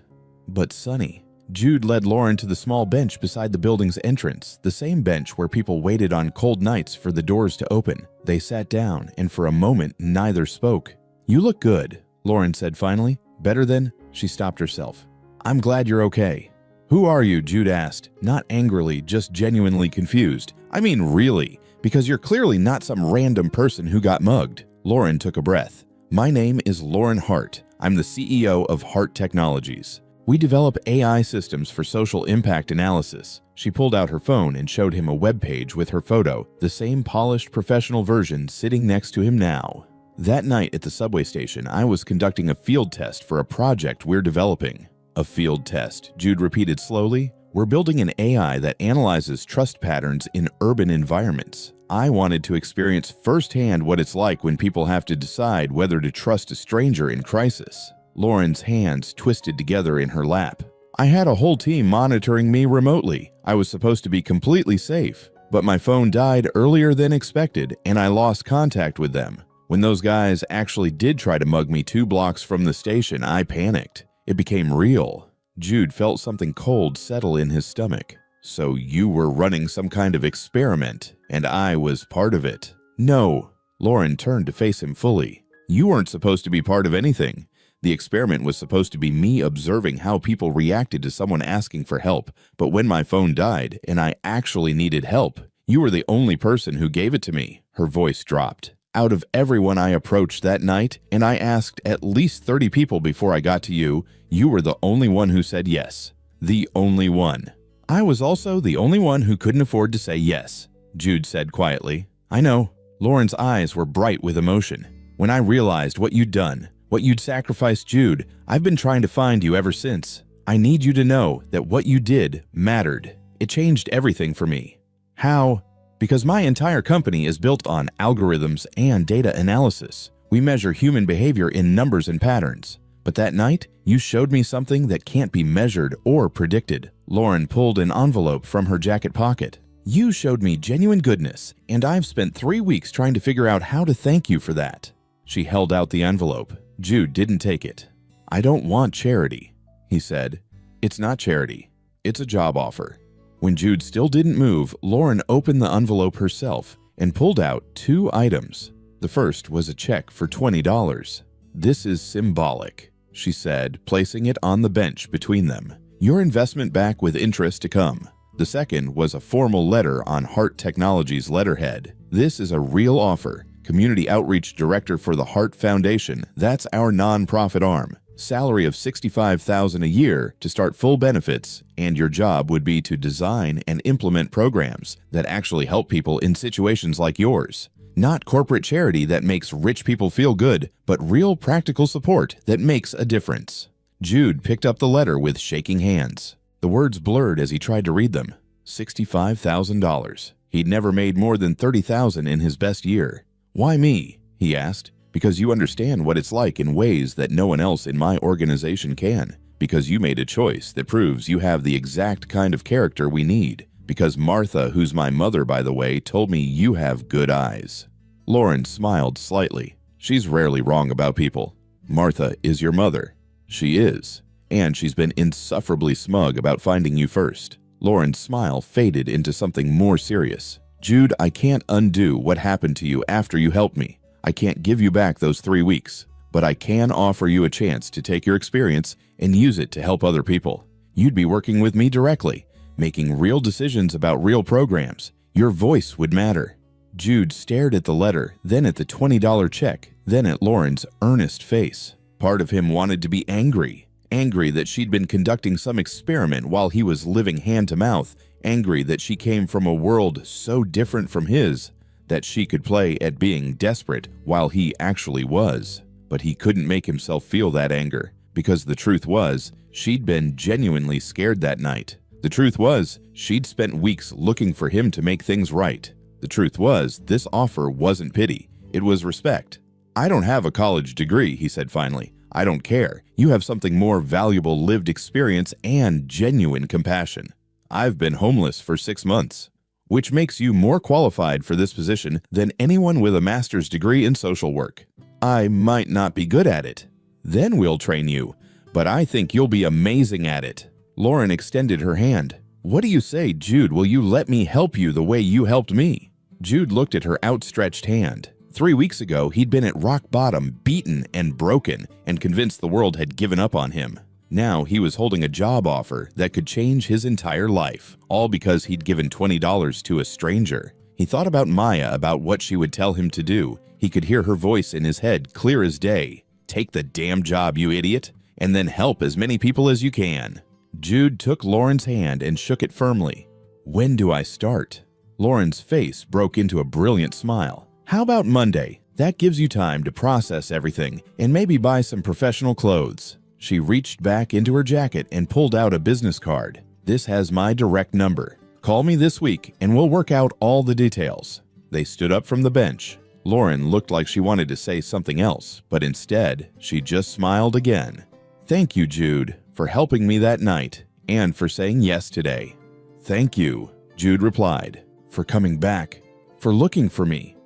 but sunny. Jude led Lauren to the small bench beside the building's entrance, the same bench where people waited on cold nights for the doors to open. They sat down, and for a moment, neither spoke. "You look good," Lauren said finally. "Better than—" She stopped herself. "I'm glad you're okay." "Who are you?" Jude asked, not angrily, just genuinely confused. "I mean really, because you're clearly not some random person who got mugged." Lauren took a breath. "My name is Lauren Hart. I'm the CEO of Hart Technologies. We develop AI systems for social impact analysis." She pulled out her phone and showed him a web page with her photo, the same polished professional version sitting next to him now. "That night at the subway station, I was conducting a field test for a project we're developing." "A field test," Jude repeated slowly. "We're building an AI that analyzes trust patterns in urban environments. I wanted to experience firsthand what it's like when people have to decide whether to trust a stranger in crisis." Lauren's hands twisted together in her lap. "I had a whole team monitoring me remotely. I was supposed to be completely safe, but my phone died earlier than expected, and I lost contact with them. When those guys actually did try to mug me 2 blocks from the station, I panicked. It became real." Jude felt something cold settle in his stomach. "So you were running some kind of experiment, and I was part of it?" "No." Lauren turned to face him fully. "You weren't supposed to be part of anything. The experiment was supposed to be me observing how people reacted to someone asking for help, but when my phone died and I actually needed help, you were the only person who gave it to me." Her voice dropped. "Out of everyone I approached that night, and I asked at least 30 people before I got to you, you were the only one who said yes. The only one." "I was also the only one who couldn't afford to say yes," Jude said quietly. "I know." Lauren's eyes were bright with emotion. "When I realized what you'd done, what you'd sacrificed, Jude, I've been trying to find you ever since. I need you to know that what you did mattered. It changed everything for me." "How?" "Because my entire company is built on algorithms and data analysis. We measure human behavior in numbers and patterns. But that night, you showed me something that can't be measured or predicted." Lauren pulled an envelope from her jacket pocket. "You showed me genuine goodness, and I've spent 3 weeks trying to figure out how to thank you for that." She held out the envelope. Jude didn't take it. "I don't want charity," he said. "It's not charity. It's a job offer." When Jude still didn't move, Lauren opened the envelope herself and pulled out 2 items. The first was a check for $20. "This is symbolic," she said, placing it on the bench between them. "Your investment back with interest to come." The second was a formal letter on Heart Technologies letterhead. "This is a real offer. Community Outreach Director for the Heart Foundation. That's our nonprofit arm. Salary of $65,000 a year to start full benefits, and your job would be to design and implement programs that actually help people in situations like yours. Not corporate charity that makes rich people feel good, but real practical support that makes a difference." Jude picked up the letter with shaking hands. The words blurred as he tried to read them. $65,000. He'd never made more than $30,000 in his best year. "Why me?" he asked. "Because you understand what it's like in ways that no one else in my organization can. Because you made a choice that proves you have the exact kind of character we need. Because Martha, who's my mother by the way, told me you have good eyes." Lauren smiled slightly. "She's rarely wrong about people. Martha is your mother." "She is. And she's been insufferably smug about finding you first." Lauren's smile faded into something more serious. "Jude, I can't undo what happened to you after you helped me. I can't give you back those 3 weeks. But I can offer you a chance to take your experience and use it to help other people. You'd be working with me directly, making real decisions about real programs. Your voice would matter." Jude stared at the letter, then at the $20 check, then at Lauren's earnest face. Part of him wanted to be angry. Angry that she'd been conducting some experiment while he was living hand-to-mouth. Angry that she came from a world so different from his that she could play at being desperate while he actually was. But he couldn't make himself feel that anger, because the truth was, she'd been genuinely scared that night. The truth was, she'd spent weeks looking for him to make things right. The truth was, this offer wasn't pity, it was respect. "I don't have a college degree," he said finally. "I don't care. You have something more valuable: lived experience and genuine compassion. I've been homeless for 6 months, which makes you more qualified for this position than anyone with a master's degree in social work. I might not be good at it. Then we'll train you, but I think you'll be amazing at it." Lauren extended her hand. "What do you say, Jude? Will you let me help you the way you helped me?" Jude looked at her outstretched hand. 3 weeks ago, he'd been at rock bottom, beaten and broken, and convinced the world had given up on him. Now he was holding a job offer that could change his entire life, all because he'd given $20 to a stranger. He thought about Maya, about what she would tell him to do. He could hear her voice in his head clear as day. "Take the damn job, you idiot, and then help as many people as you can." Jude took Lauren's hand and shook it firmly. "When do I start?" Lauren's face broke into a brilliant smile. "How about Monday? That gives you time to process everything and maybe buy some professional clothes." She reached back into her jacket and pulled out a business card. "This has my direct number. Call me this week and we'll work out all the details." They stood up from the bench. Lauren looked like she wanted to say something else, but instead, she just smiled again. "Thank you, Jude, for helping me that night and for saying yes today." "Thank you," Jude replied, "for coming back, for looking for me,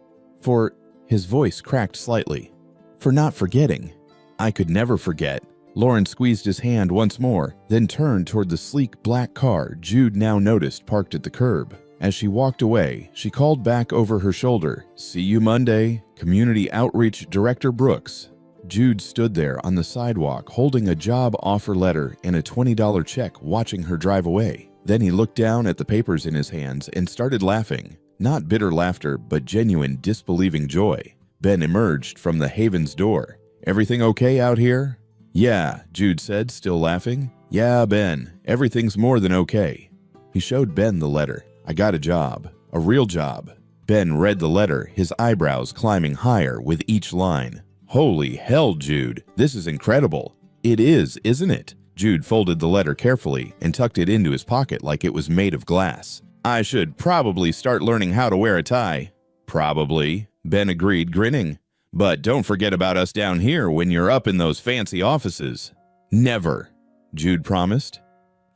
for," his voice cracked slightly, "for not forgetting." "I could never forget." Lauren squeezed his hand once more, then turned toward the sleek black car Jude now noticed parked at the curb. As she walked away, she called back over her shoulder, "See you Monday, Community Outreach Director Brooks." Jude stood there on the sidewalk holding a job offer letter and a $20 check, watching her drive away. Then he looked down at the papers in his hands and started laughing. Not bitter laughter, but genuine disbelieving joy. Ben emerged from the Haven's door. "Everything okay out here?" "Yeah," Jude said, still laughing. "Yeah, Ben, everything's more than okay." He showed Ben the letter. "I got a job. A real job." Ben read the letter, his eyebrows climbing higher with each line. Holy hell, Jude, this is incredible. It is, isn't it? Jude folded the letter carefully and tucked it into his pocket like it was made of glass. I should probably start learning how to wear a tie. Probably, Ben agreed, grinning. But don't forget about us down here when you're up in those fancy offices. Never, Jude promised.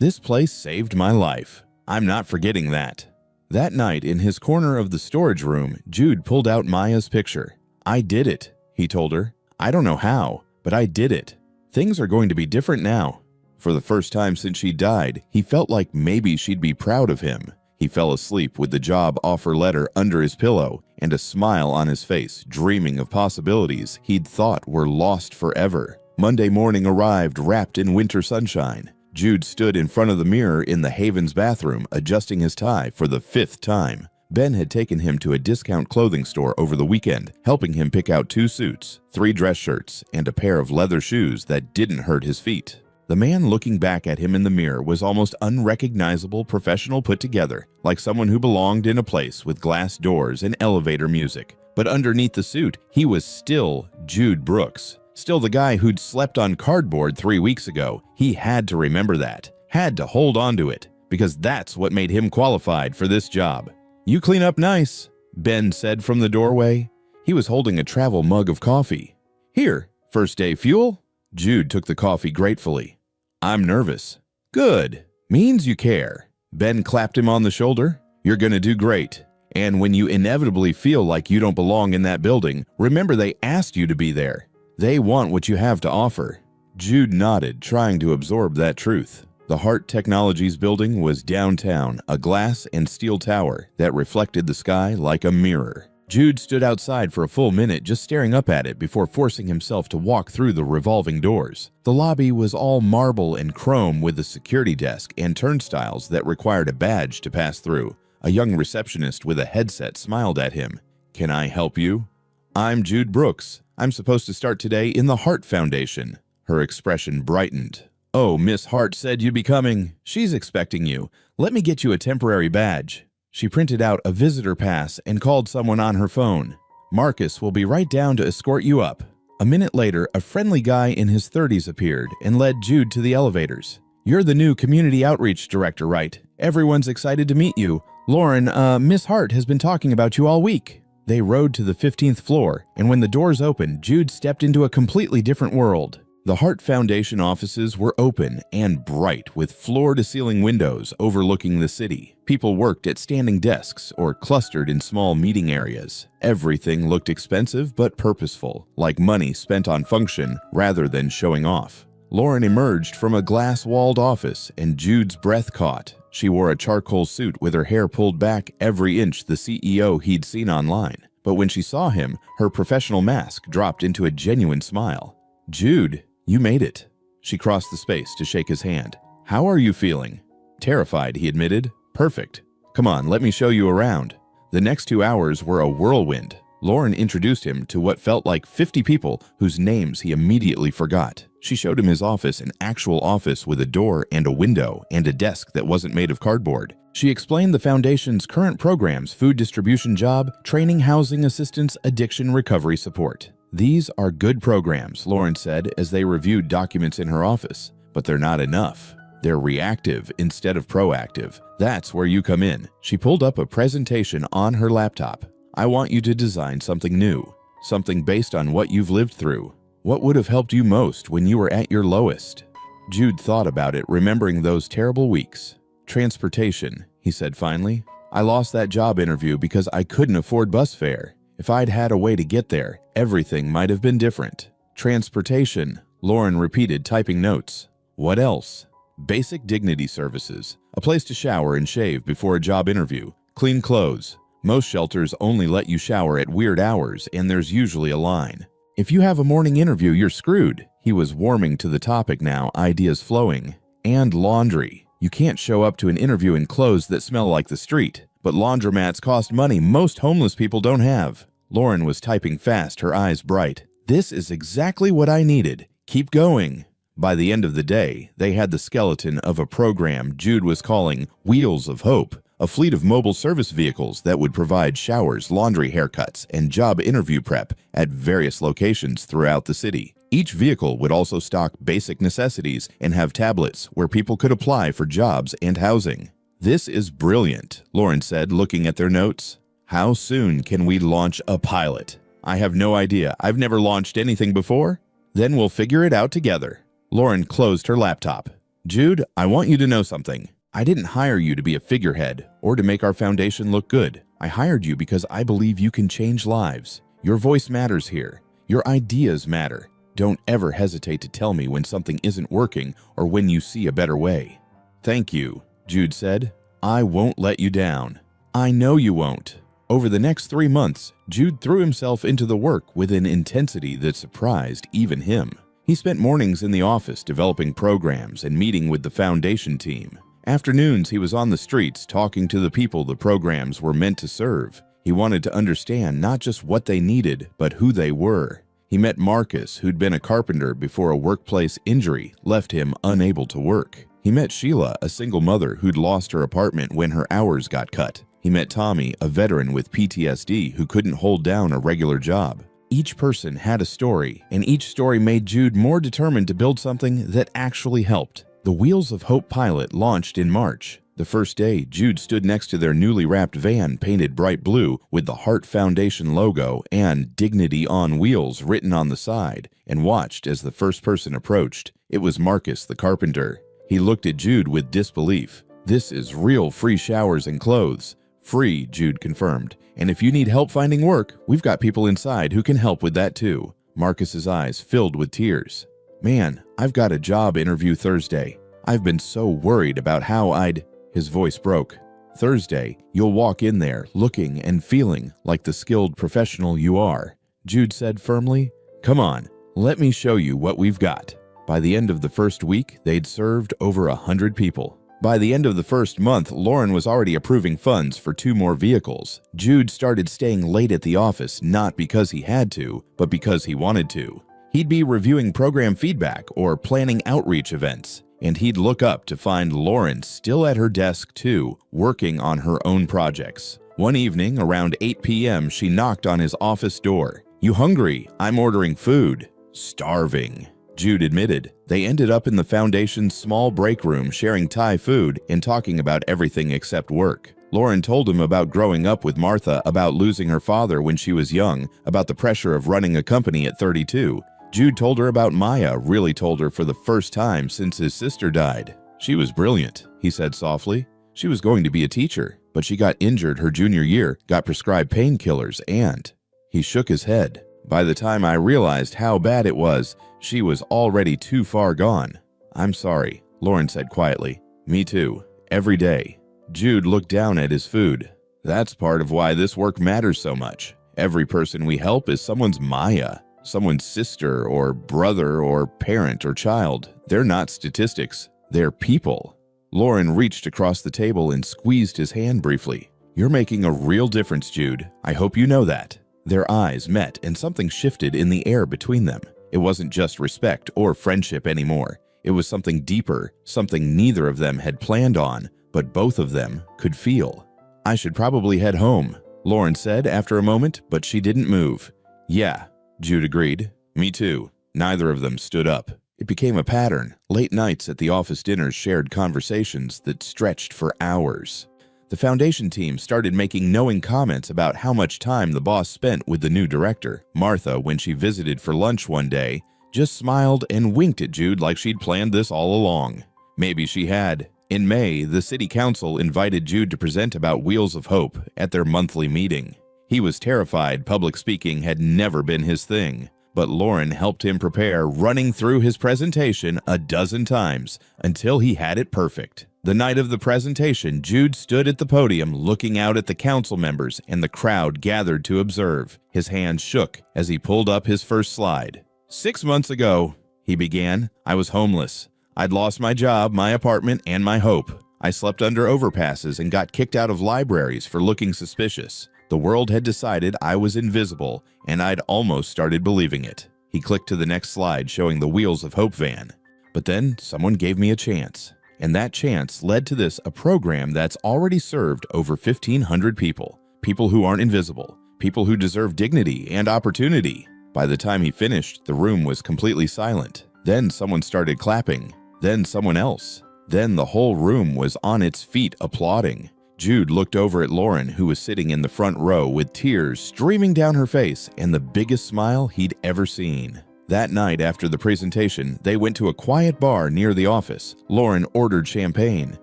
This place saved my life. I'm not forgetting that. That night, in his corner of the storage room, Jude pulled out Maya's picture. I did it, he told her. I don't know how, but I did it. Things are going to be different now. For the first time since she died, he felt like maybe she'd be proud of him. He fell asleep with the job offer letter under his pillow and a smile on his face, dreaming of possibilities he'd thought were lost forever. Monday morning arrived wrapped in winter sunshine. Jude stood in front of the mirror in the Havens bathroom, adjusting his tie for the 5th time. Ben had taken him to a discount clothing store over the weekend, helping him pick out 2 suits, 3 dress shirts, and a pair of leather shoes that didn't hurt his feet. The man looking back at him in the mirror was almost unrecognizable, professional, put together, like someone who belonged in a place with glass doors and elevator music. But underneath the suit, he was still Jude Brooks. Still the guy who'd slept on cardboard 3 weeks ago. He had to remember that, had to hold on to it, because that's what made him qualified for this job. You clean up nice, Ben said from the doorway. He was holding a travel mug of coffee. Here, first day fuel? Jude took the coffee gratefully. I'm nervous. Good. Means you care. Ben clapped him on the shoulder. You're gonna do great. And when you inevitably feel like you don't belong in that building, remember they asked you to be there. They want what you have to offer. Jude nodded, trying to absorb that truth. The Hart Technologies building was downtown, a glass and steel tower that reflected the sky like a mirror. Jude stood outside for a full minute just staring up at it before forcing himself to walk through the revolving doors. The lobby was all marble and chrome with a security desk and turnstiles that required a badge to pass through. A young receptionist with a headset smiled at him. Can I help you? I'm Jude Brooks. I'm supposed to start today in the Hart Foundation. Her expression brightened. Oh, Miss Hart said you'd be coming. She's expecting you. Let me get you a temporary badge. She printed out a visitor pass and called someone on her phone. Marcus will be right down to escort you up. A minute later, a friendly guy in his 30s appeared and led Jude to the elevators. You're the new community outreach director, right? Everyone's excited to meet you. Lauren, Miss Hart has been talking about you all week. They rode to the 15th floor, and when the doors opened, Jude stepped into a completely different world. The Hart Foundation offices were open and bright with floor-to-ceiling windows overlooking the city. People worked at standing desks or clustered in small meeting areas. Everything looked expensive but purposeful, like money spent on function rather than showing off. Lauren emerged from a glass-walled office and Jude's breath caught. She wore a charcoal suit with her hair pulled back every inch the CEO he'd seen online. But when she saw him, her professional mask dropped into a genuine smile. Jude, you made it. She crossed the space to shake his hand. How are you feeling? Terrified, he admitted. Perfect. Come on, let me show you around. The next 2 hours were a whirlwind. Lauren introduced him to what felt like 50 people whose names he immediately forgot. She showed him his office, an actual office with a door and a window and a desk that wasn't made of cardboard. She explained the foundation's current programs: food distribution job, training, housing assistance, addiction recovery support. These are good programs, Lauren said as they reviewed documents in her office, but they're not enough. They're reactive instead of proactive. That's where you come in. She pulled up a presentation on her laptop. I want you to design something new, something based on what you've lived through. What would have helped you most when you were at your lowest? Jude thought about it, remembering those terrible weeks. Transportation, he said finally. I lost that job interview because I couldn't afford bus fare. If I'd had a way to get there, everything might have been different. Transportation, Lauren repeated, typing notes. What else? Basic dignity services, a place to shower and shave before a job interview, clean clothes. Most shelters only let you shower at weird hours, and there's usually a line. If you have a morning interview, you're screwed. He was warming to the topic now, ideas flowing. And laundry. You can't show up to an interview in clothes that smell like the street. But laundromats cost money most homeless people don't have. Lauren was typing fast, her eyes bright. This is exactly what I needed. Keep going. By the end of the day, they had the skeleton of a program Jude was calling Wheels of Hope, a fleet of mobile service vehicles that would provide showers, laundry haircuts, and job interview prep at various locations throughout the city. Each vehicle would also stock basic necessities and have tablets where people could apply for jobs and housing. "This is brilliant," Lauren said, looking at their notes. "How soon can we launch a pilot?" "I have no idea. I've never launched anything before." "Then we'll figure it out together." Lauren closed her laptop. "Jude, I want you to know something. I didn't hire you to be a figurehead or to make our foundation look good. I hired you because I believe you can change lives. Your voice matters here. Your ideas matter. Don't ever hesitate to tell me when something isn't working or when you see a better way." "Thank you," Jude said. "I won't let you down." "I know you won't." Over the next 3 months, Jude threw himself into the work with an intensity that surprised even him. He spent mornings in the office developing programs and meeting with the foundation team. Afternoons, he was on the streets talking to the people the programs were meant to serve. He wanted to understand not just what they needed, but who they were. He met Marcus, who'd been a carpenter before a workplace injury left him unable to work. He met Sheila, a single mother who'd lost her apartment when her hours got cut. He met Tommy, a veteran with PTSD who couldn't hold down a regular job. Each person had a story, and each story made Jude more determined to build something that actually helped. The Wheels of Hope pilot launched in March. The first day, Jude stood next to their newly wrapped van painted bright blue with the Heart Foundation logo and Dignity on Wheels written on the side, and watched as the first person approached. It was Marcus, the carpenter. He looked at Jude with disbelief. "This is real free showers and clothes." "Free," Jude confirmed. "And if you need help finding work, we've got people inside who can help with that too." Marcus's eyes filled with tears. "Man, I've got a job interview Thursday. I've been so worried about how I'd—" His voice broke. "Thursday, you'll walk in there looking and feeling like the skilled professional you are," Jude said firmly. "Come on, let me show you what we've got." By the end of the first week, they'd served over 100 people. By the end of the first month, Lauren was already approving funds for 2 more vehicles. Jude started staying late at the office not because he had to, but because he wanted to. He'd be reviewing program feedback or planning outreach events, and he'd look up to find Lauren still at her desk too, working on her own projects. One evening, around 8 p.m., she knocked on his office door. "You hungry? I'm ordering food." "Starving," Jude admitted. They ended up in the foundation's small break room sharing Thai food and talking about everything except work. Lauren told him about growing up with Martha, about losing her father when she was young, about the pressure of running a company at 32. Jude told her about Maya, really told her for the first time since his sister died. "She was brilliant," he said softly. "She was going to be a teacher, but she got injured her junior year, got prescribed painkillers, and—" He shook his head. "By the time I realized how bad it was, she was already too far gone." "I'm sorry," Lauren said quietly. "Me too. Every day." Jude looked down at his food. "That's part of why this work matters so much. Every person we help is someone's Maya. Someone's sister or brother or parent or child. They're not statistics. They're people." Lauren reached across the table and squeezed his hand briefly. "You're making a real difference, Jude. I hope you know that." Their eyes met and something shifted in the air between them. It wasn't just respect or friendship anymore. It was something deeper, something neither of them had planned on, but both of them could feel. "I should probably head home," Lauren said after a moment, but she didn't move. "Yeah," Jude agreed. "Me too." Neither of them stood up. It became a pattern. Late nights at the office dinners shared conversations that stretched for hours. The foundation team started making knowing comments about how much time the boss spent with the new director. Martha, when she visited for lunch one day, just smiled and winked at Jude like she'd planned this all along. Maybe she had. In May, the city council invited Jude to present about Wheels of Hope at their monthly meeting. He was terrified. Public speaking had never been his thing. But Lauren helped him prepare, running through his presentation a dozen times until he had it perfect. The night of the presentation, Jude stood at the podium looking out at the council members and the crowd gathered to observe. His hands shook as he pulled up his first slide. 6 months ago, he began, I was homeless. I'd lost my job, my apartment, and my hope. I slept under overpasses and got kicked out of libraries for looking suspicious. The world had decided I was invisible, and I'd almost started believing it. He clicked to the next slide showing the Wheels of Hope van. But then someone gave me a chance. And that chance led to a program that's already served over 1,500 people. People who aren't invisible. People who deserve dignity and opportunity. By the time he finished, the room was completely silent. Then someone started clapping. Then someone else. Then the whole room was on its feet applauding. Jude looked over at Lauren, who was sitting in the front row with tears streaming down her face and the biggest smile he'd ever seen. That night after the presentation, they went to a quiet bar near the office. Lauren ordered champagne.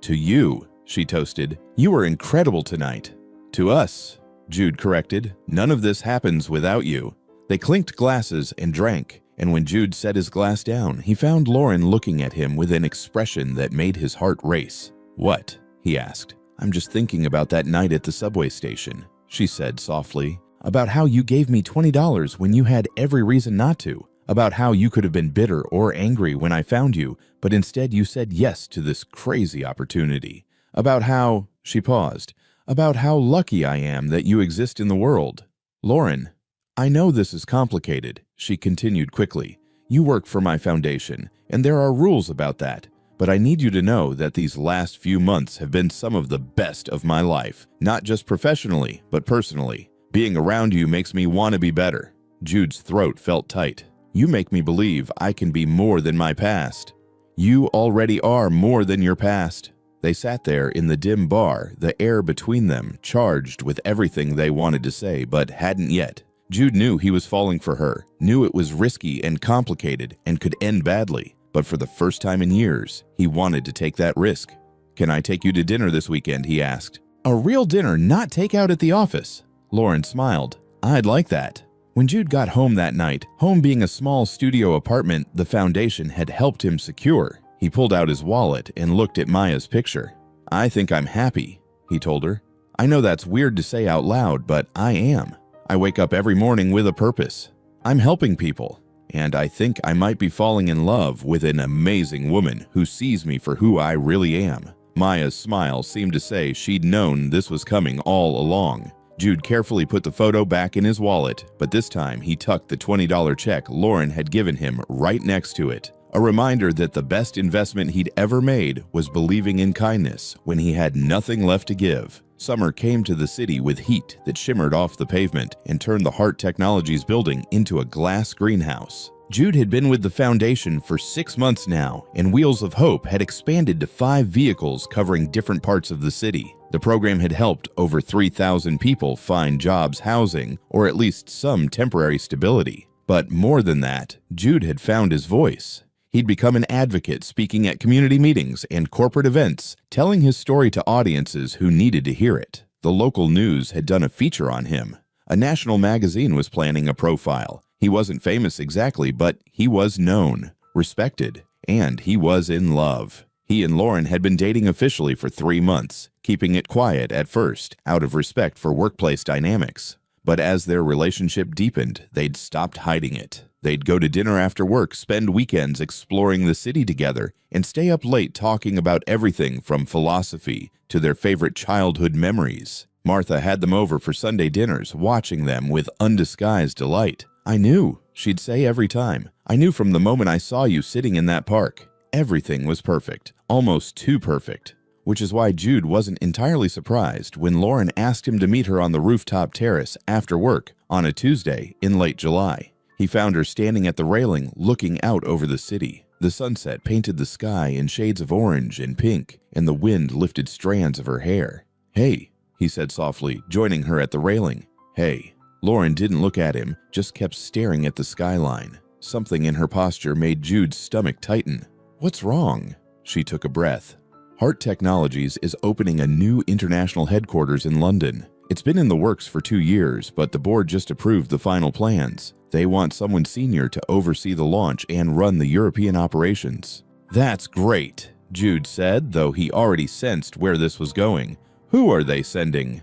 "To you," she toasted. "You were incredible tonight." "To us," Jude corrected. "None of this happens without you." They clinked glasses and drank, and when Jude set his glass down, he found Lauren looking at him with an expression that made his heart race. "What?" he asked. "I'm just thinking about that night at the subway station," she said softly. "About how you gave me $20 when you had every reason not to. About how you could have been bitter or angry when I found you, but instead you said yes to this crazy opportunity. About how," she paused, "about how lucky I am that you exist in the world." "Lauren, I know this is complicated," she continued quickly. "You work for my foundation, and there are rules about that. But I need you to know that these last few months have been some of the best of my life, not just professionally, but personally. Being around you makes me want to be better." Jude's throat felt tight. "You make me believe I can be more than my past." "You already are more than your past." They sat there in the dim bar, the air between them charged with everything they wanted to say but hadn't yet. Jude knew he was falling for her, knew it was risky and complicated and could end badly. But for the first time in years, he wanted to take that risk. "Can I take you to dinner this weekend?" he asked. "A real dinner, not takeout at the office." Lauren smiled. "I'd like that." When Jude got home that night, home being a small studio apartment the foundation had helped him secure, he pulled out his wallet and looked at Maya's picture. "I think I'm happy," he told her. "I know that's weird to say out loud, but I am. I wake up every morning with a purpose. I'm helping people. And I think I might be falling in love with an amazing woman who sees me for who I really am." Maya's smile seemed to say she'd known this was coming all along. Jude carefully put the photo back in his wallet, but this time he tucked the $20 check Lauren had given him right next to it. A reminder that the best investment he'd ever made was believing in kindness when he had nothing left to give. Summer came to the city with heat that shimmered off the pavement and turned the Hart Technologies building into a glass greenhouse. Jude had been with the foundation for 6 months now, and Wheels of Hope had expanded to 5 vehicles covering different parts of the city. The program had helped over 3,000 people find jobs, housing, or at least some temporary stability. But more than that, Jude had found his voice. He'd become an advocate, speaking at community meetings and corporate events, telling his story to audiences who needed to hear it. The local news had done a feature on him. A national magazine was planning a profile. He wasn't famous exactly, but he was known, respected, and he was in love. He and Lauren had been dating officially for 3 months, keeping it quiet at first, out of respect for workplace dynamics. But as their relationship deepened, they'd stopped hiding it. They'd go to dinner after work, spend weekends exploring the city together, and stay up late talking about everything from philosophy to their favorite childhood memories. Martha had them over for Sunday dinners, watching them with undisguised delight. "I knew," she'd say every time. "I knew from the moment I saw you sitting in that park." Everything was perfect, almost too perfect. Which is why Jude wasn't entirely surprised when Lauren asked him to meet her on the rooftop terrace after work on a Tuesday in late July. He found her standing at the railing, looking out over the city. The sunset painted the sky in shades of orange and pink, and the wind lifted strands of her hair. "Hey," he said softly, joining her at the railing. "Hey." Lauren didn't look at him, just kept staring at the skyline. Something in her posture made Jude's stomach tighten. "What's wrong?" She took a breath. Hart Technologies is opening a new international headquarters in London. It's been in the works for 2 years, but the board just approved the final plans. They want someone senior to oversee the launch and run the European operations. "That's great," Jude said, though he already sensed where this was going. "Who are they sending?"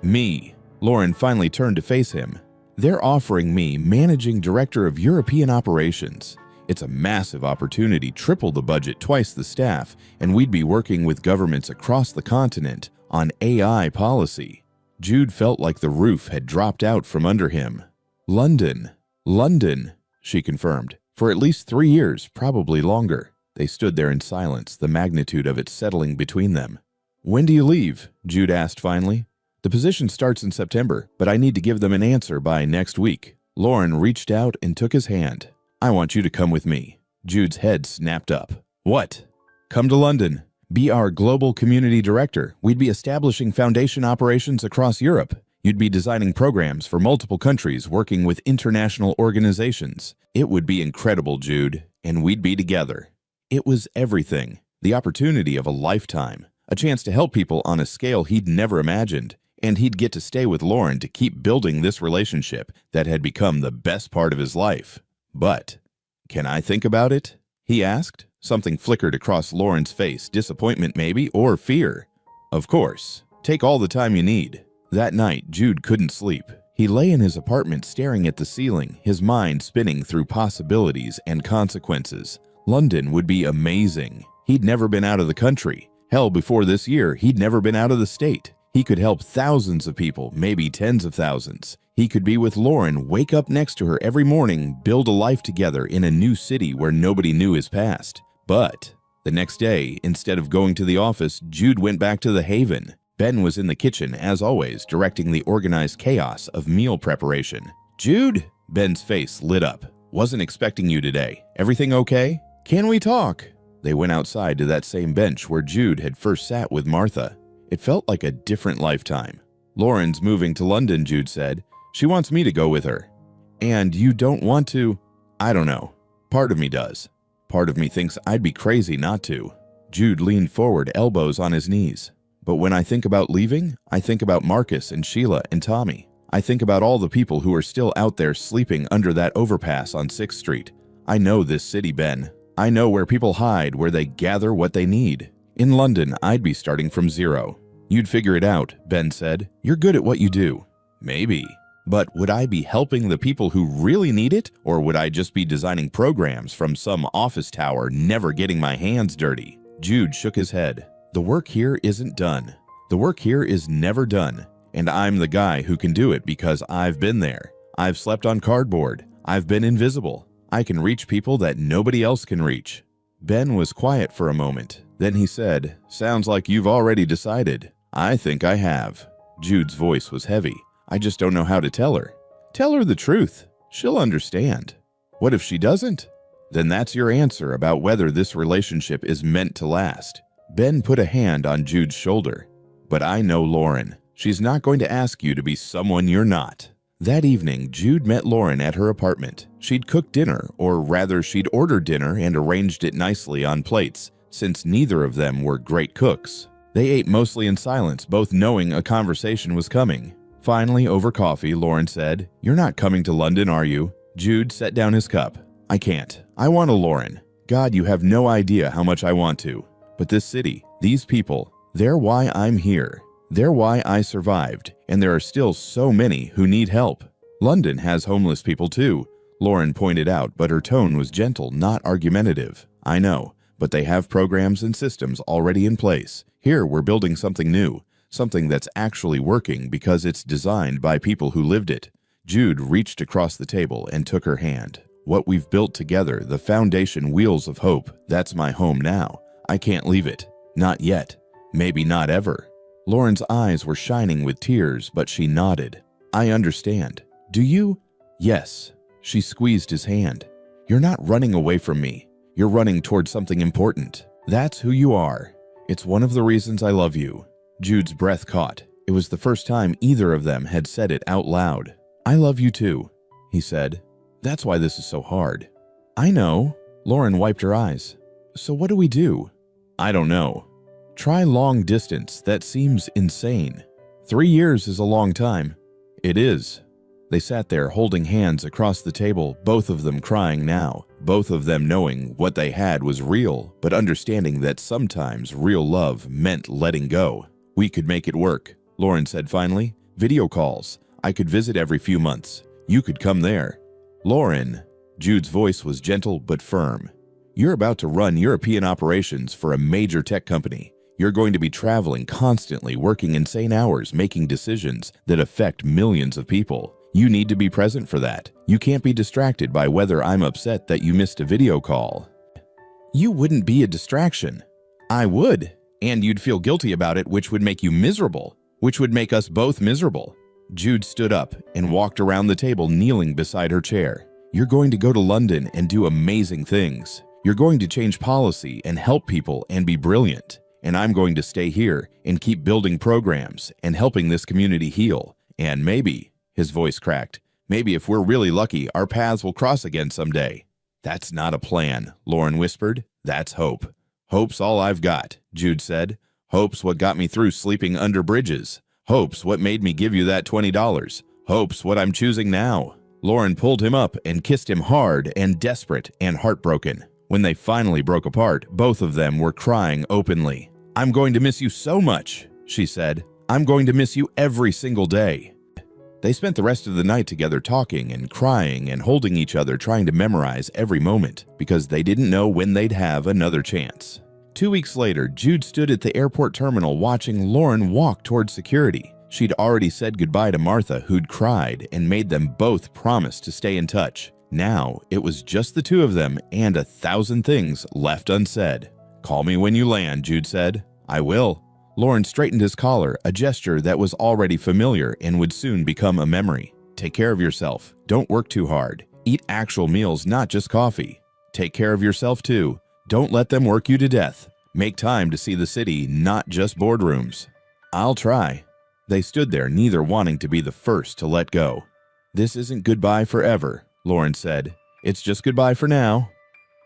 "Me." Lauren finally turned to face him. "They're offering me managing director of European operations. It's a massive opportunity, triple the budget, twice the staff, and we'd be working with governments across the continent on AI policy." Jude felt like the roof had dropped out from under him. London, she confirmed. "For at least 3 years, probably longer." They stood there in silence, the magnitude of it settling between them. "When do you leave?" Jude asked finally. "The position starts in September, but I need to give them an answer by next week." Lauren reached out and took his hand. "I want you to come with me." Jude's head snapped up. "What?" "Come to London. Be our global community director. We'd be establishing foundation operations across Europe. You'd be designing programs for multiple countries, working with international organizations. It would be incredible, Jude, and we'd be together." It was everything. The opportunity of a lifetime. A chance to help people on a scale he'd never imagined. And he'd get to stay with Lauren to keep building this relationship that had become the best part of his life. But, "Can I think about it?" he asked. Something flickered across Lauren's face, disappointment maybe, or fear. "Of course. Take all the time you need." That night, Jude couldn't sleep. He lay in his apartment staring at the ceiling, his mind spinning through possibilities and consequences. London would be amazing. He'd never been out of the country. Hell, before this year, he'd never been out of the state. He could help thousands of people, maybe tens of thousands. He could be with Lauren, wake up next to her every morning, build a life together in a new city where nobody knew his past. But the next day, instead of going to the office, Jude went back to the Haven. Ben was in the kitchen, as always, directing the organized chaos of meal preparation. "Jude?" Ben's face lit up. "Wasn't expecting you today. Everything okay? Can we talk?" They went outside to that same bench where Jude had first sat with Martha. It felt like a different lifetime. "Lauren's moving to London," Jude said. "She wants me to go with her." "And you don't want to?" "I don't know. Part of me does. Part of me thinks I'd be crazy not to." Jude leaned forward, elbows on his knees. "But when I think about leaving, I think about Marcus and Sheila and Tommy. I think about all the people who are still out there sleeping under that overpass on 6th Street. I know this city, Ben. I know where people hide, where they gather what they need. In London, I'd be starting from zero." "You'd figure it out," Ben said. "You're good at what you do." "Maybe. But would I be helping the people who really need it, or would I just be designing programs from some office tower, never getting my hands dirty?" Jude shook his head. "The work here isn't done. The work here is never done. And I'm the guy who can do it because I've been there. I've slept on cardboard. I've been invisible. I can reach people that nobody else can reach." Ben was quiet for a moment. Then he said, "Sounds like you've already decided." "I think I have." Jude's voice was heavy. "I just don't know how to tell her." "Tell her the truth. She'll understand." "What if she doesn't?" "Then that's your answer about whether this relationship is meant to last." Ben put a hand on Jude's shoulder. "But I know Lauren. She's not going to ask you to be someone you're not." That evening, Jude met Lauren at her apartment. She'd cooked dinner, or rather she'd ordered dinner and arranged it nicely on plates, since neither of them were great cooks. They ate mostly in silence, both knowing a conversation was coming. Finally, over coffee, Lauren said, "You're not coming to London, are you?" Jude set down his cup. "I can't. I want to, Lauren. God, you have no idea how much I want to. But this city, these people, they're why I'm here. They're why I survived, and there are still so many who need help. London has homeless people too," Lauren pointed out, but her tone was gentle, not argumentative. "I know, but they have programs and systems already in place. Here we're building something new, something that's actually working because it's designed by people who lived it." Jude reached across the table and took her hand. "What we've built together, the foundation wheels of hope, that's my home now. I can't leave it. Not yet. Maybe not ever." Lauren's eyes were shining with tears, but she nodded. "I understand. Do you?" "Yes." She squeezed his hand. "You're not running away from me. You're running toward something important. That's who you are. It's one of the reasons I love you." Jude's breath caught. It was the first time either of them had said it out loud. "I love you too," he said. "That's why this is so hard." "I know." Lauren wiped her eyes. "So what do we do?" "I don't know. Try long distance. That seems insane. 3 years is a long time." "It is." They sat there holding hands across the table, both of them crying now, both of them knowing what they had was real, but understanding that sometimes real love meant letting go. "We could make it work," Lauren said finally. "Video calls. I could visit every few months. You could come there." "Lauren," Jude's voice was gentle but firm. "You're about to run European operations for a major tech company. You're going to be traveling constantly, working insane hours, making decisions that affect millions of people. You need to be present for that. You can't be distracted by whether I'm upset that you missed a video call." You wouldn't be a distraction. I would, and you'd feel guilty about it, which would make you miserable, which would make us both miserable. Jude stood up and walked around the table, kneeling beside her chair. You're going to go to London and do amazing things. You're going to change policy and help people and be brilliant. And I'm going to stay here and keep building programs and helping this community heal. And maybe, his voice cracked, maybe if we're really lucky, our paths will cross again someday. That's not a plan, Lauren whispered. That's hope. Hope's all I've got, Jude said. Hope's what got me through sleeping under bridges. Hope's what made me give you that $20. Hope's what I'm choosing now. Lauren pulled him up and kissed him hard and desperate and heartbroken. When they finally broke apart, both of them were crying openly. I'm going to miss you so much, she said. I'm going to miss you every single day. They spent the rest of the night together talking and crying and holding each other, trying to memorize every moment because they didn't know when they'd have another chance. 2 weeks later, Jude stood at the airport terminal watching Lauren walk towards security. She'd already said goodbye to Martha, who'd cried, and made them both promise to stay in touch. Now, it was just the two of them and 1,000 things left unsaid. Call me when you land, Jude said. I will. Lauren straightened his collar, a gesture that was already familiar and would soon become a memory. Take care of yourself. Don't work too hard. Eat actual meals, not just coffee. Take care of yourself too. Don't let them work you to death. Make time to see the city, not just boardrooms. I'll try. They stood there, neither wanting to be the first to let go. This isn't goodbye forever, Lauren said. It's just goodbye for now.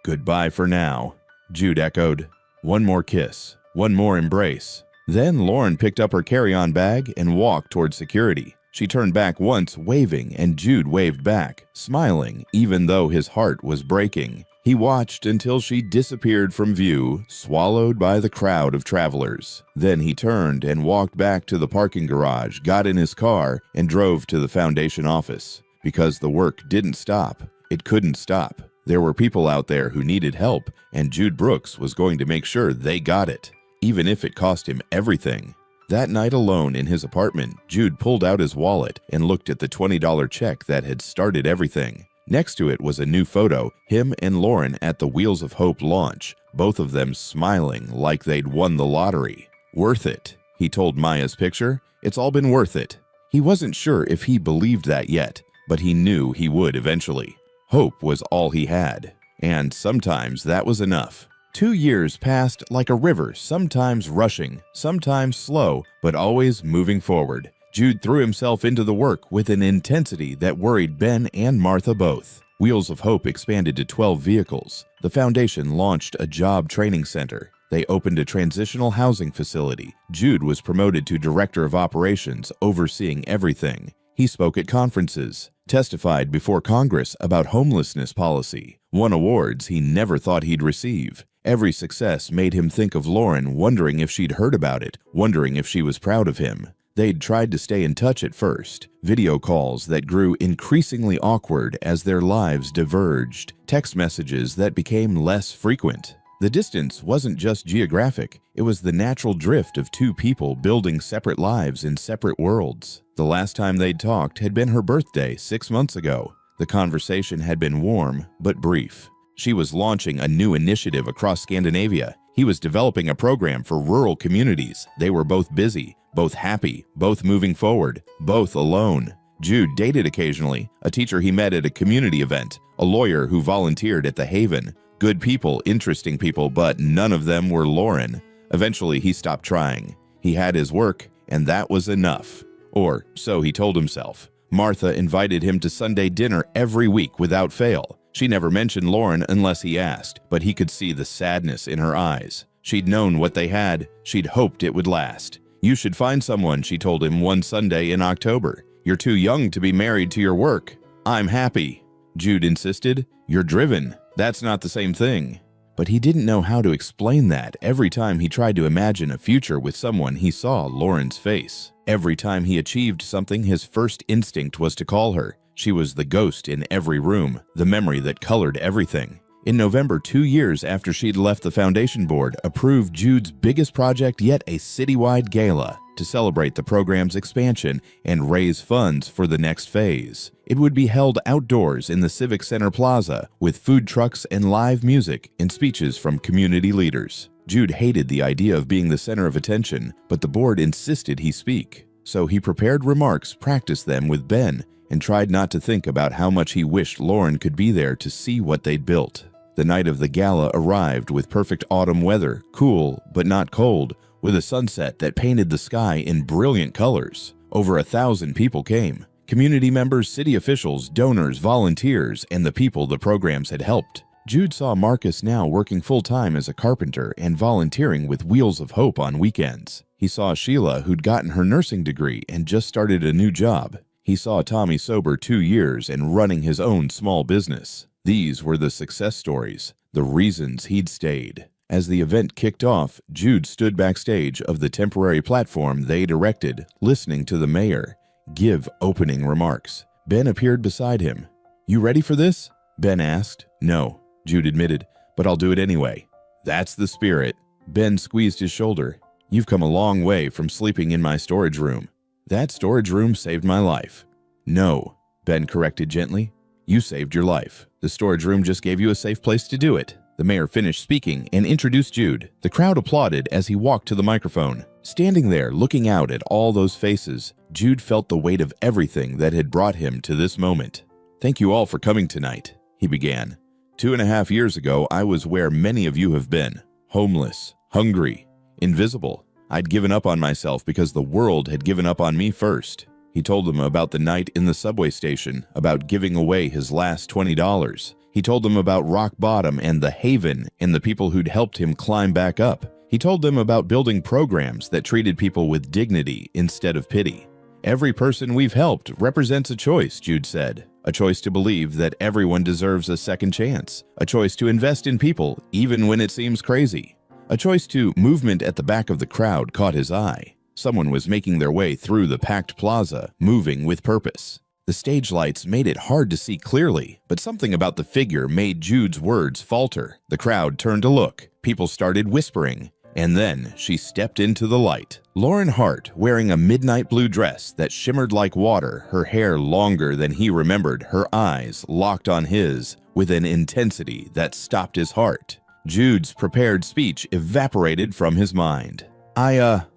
Goodbye for now, Jude echoed. One more kiss, one more embrace. Then Lauren picked up her carry-on bag and walked toward security. She turned back once, waving, and Jude waved back, smiling, even though his heart was breaking. He watched until she disappeared from view, swallowed by the crowd of travelers. Then he turned and walked back to the parking garage, got in his car, and drove to the foundation office. Because the work didn't stop. It couldn't stop. There were people out there who needed help, and Jude Brooks was going to make sure they got it, even if it cost him everything. That night alone in his apartment, Jude pulled out his wallet and looked at the $20 check that had started everything. Next to it was a new photo, him and Lauren at the Wheels of Hope launch, both of them smiling like they'd won the lottery. Worth it, he told Maya's picture. It's all been worth it. He wasn't sure if he believed that yet, but he knew he would eventually. Hope was all he had, and sometimes that was enough. 2 years passed like a river, sometimes rushing, sometimes slow, but always moving forward. Jude threw himself into the work with an intensity that worried Ben and Martha both. Wheels of Hope expanded to 12 vehicles. The foundation launched a job training center. They opened a transitional housing facility. Jude was promoted to Director of Operations, overseeing everything. He spoke at conferences, testified before Congress about homelessness policy, won awards he never thought he'd receive. Every success made him think of Lauren, wondering if she'd heard about it, wondering if she was proud of him. They'd tried to stay in touch at first, video calls that grew increasingly awkward as their lives diverged, text messages that became less frequent. The distance wasn't just geographic, it was the natural drift of two people building separate lives in separate worlds. The last time they'd talked had been her birthday 6 months ago. The conversation had been warm but brief. She was launching a new initiative across Scandinavia. He was developing a program for rural communities. They were both busy, both happy, both moving forward, both alone. Jude dated occasionally, a teacher he met at a community event, a lawyer who volunteered at the Haven. Good people, interesting people, but none of them were Lauren. Eventually, he stopped trying. He had his work, and that was enough. Or so he told himself. Martha invited him to Sunday dinner every week without fail. She never mentioned Lauren unless he asked, but he could see the sadness in her eyes. She'd known what they had. She'd hoped it would last. You should find someone, she told him one Sunday in October. You're too young to be married to your work. I'm happy. Jude insisted. You're driven. That's not the same thing. But he didn't know how to explain that. Every time he tried to imagine a future with someone, he saw Lauren's face. Every time he achieved something, his first instinct was to call her. She was the ghost in every room, the memory that colored everything. In November, 2 years after she'd left, the foundation board approved Jude's biggest project yet, a citywide gala to celebrate the program's expansion and raise funds for the next phase. It would be held outdoors in the Civic Center Plaza with food trucks and live music and speeches from community leaders. Jude hated the idea of being the center of attention, but the board insisted he speak. So he prepared remarks, practiced them with Ben, and tried not to think about how much he wished Lauren could be there to see what they'd built. The night of the gala arrived with perfect autumn weather, cool but not cold, with a sunset that painted the sky in brilliant colors. Over 1,000 people came. Community members, city officials, donors, volunteers, and the people the programs had helped. Jude saw Marcus now working full-time as a carpenter and volunteering with Wheels of Hope on weekends. He saw Sheila, who'd gotten her nursing degree and just started a new job. He saw Tommy sober 2 years and running his own small business. These were the success stories, the reasons he'd stayed. As the event kicked off, Jude stood backstage of the temporary platform they'd erected, listening to the mayor give opening remarks. Ben appeared beside him. "You ready for this?" Ben asked. "No," Jude admitted, "but I'll do it anyway." "That's the spirit." Ben squeezed his shoulder. "You've come a long way from sleeping in my storage room." "That storage room saved my life." "No," Ben corrected gently. "You saved your life. The storage room just gave you a safe place to do it." The mayor finished speaking and introduced Jude. The crowd applauded as he walked to the microphone. Standing there, looking out at all those faces, Jude felt the weight of everything that had brought him to this moment. "Thank you all for coming tonight," he began. 2.5 years ago, I was where many of you have been. Homeless, hungry, invisible. I'd given up on myself because the world had given up on me first. He told them about the night in the subway station, about giving away his last $20. He told them about rock bottom and the haven and the people who'd helped him climb back up. He told them about building programs that treated people with dignity instead of pity. "Every person we've helped represents a choice," Jude said. "A choice to believe that everyone deserves a second chance. A choice to invest in people even when it seems crazy. A choice to..." Movement at the back of the crowd caught his eye. Someone was making their way through the packed plaza, moving with purpose. The stage lights made it hard to see clearly, but something about the figure made Jude's words falter. The crowd turned to look. People started whispering. And then she stepped into the light. Lauren Hart, wearing a midnight blue dress that shimmered like water, her hair longer than he remembered, her eyes locked on his with an intensity that stopped his heart. Jude's prepared speech evaporated from his mind.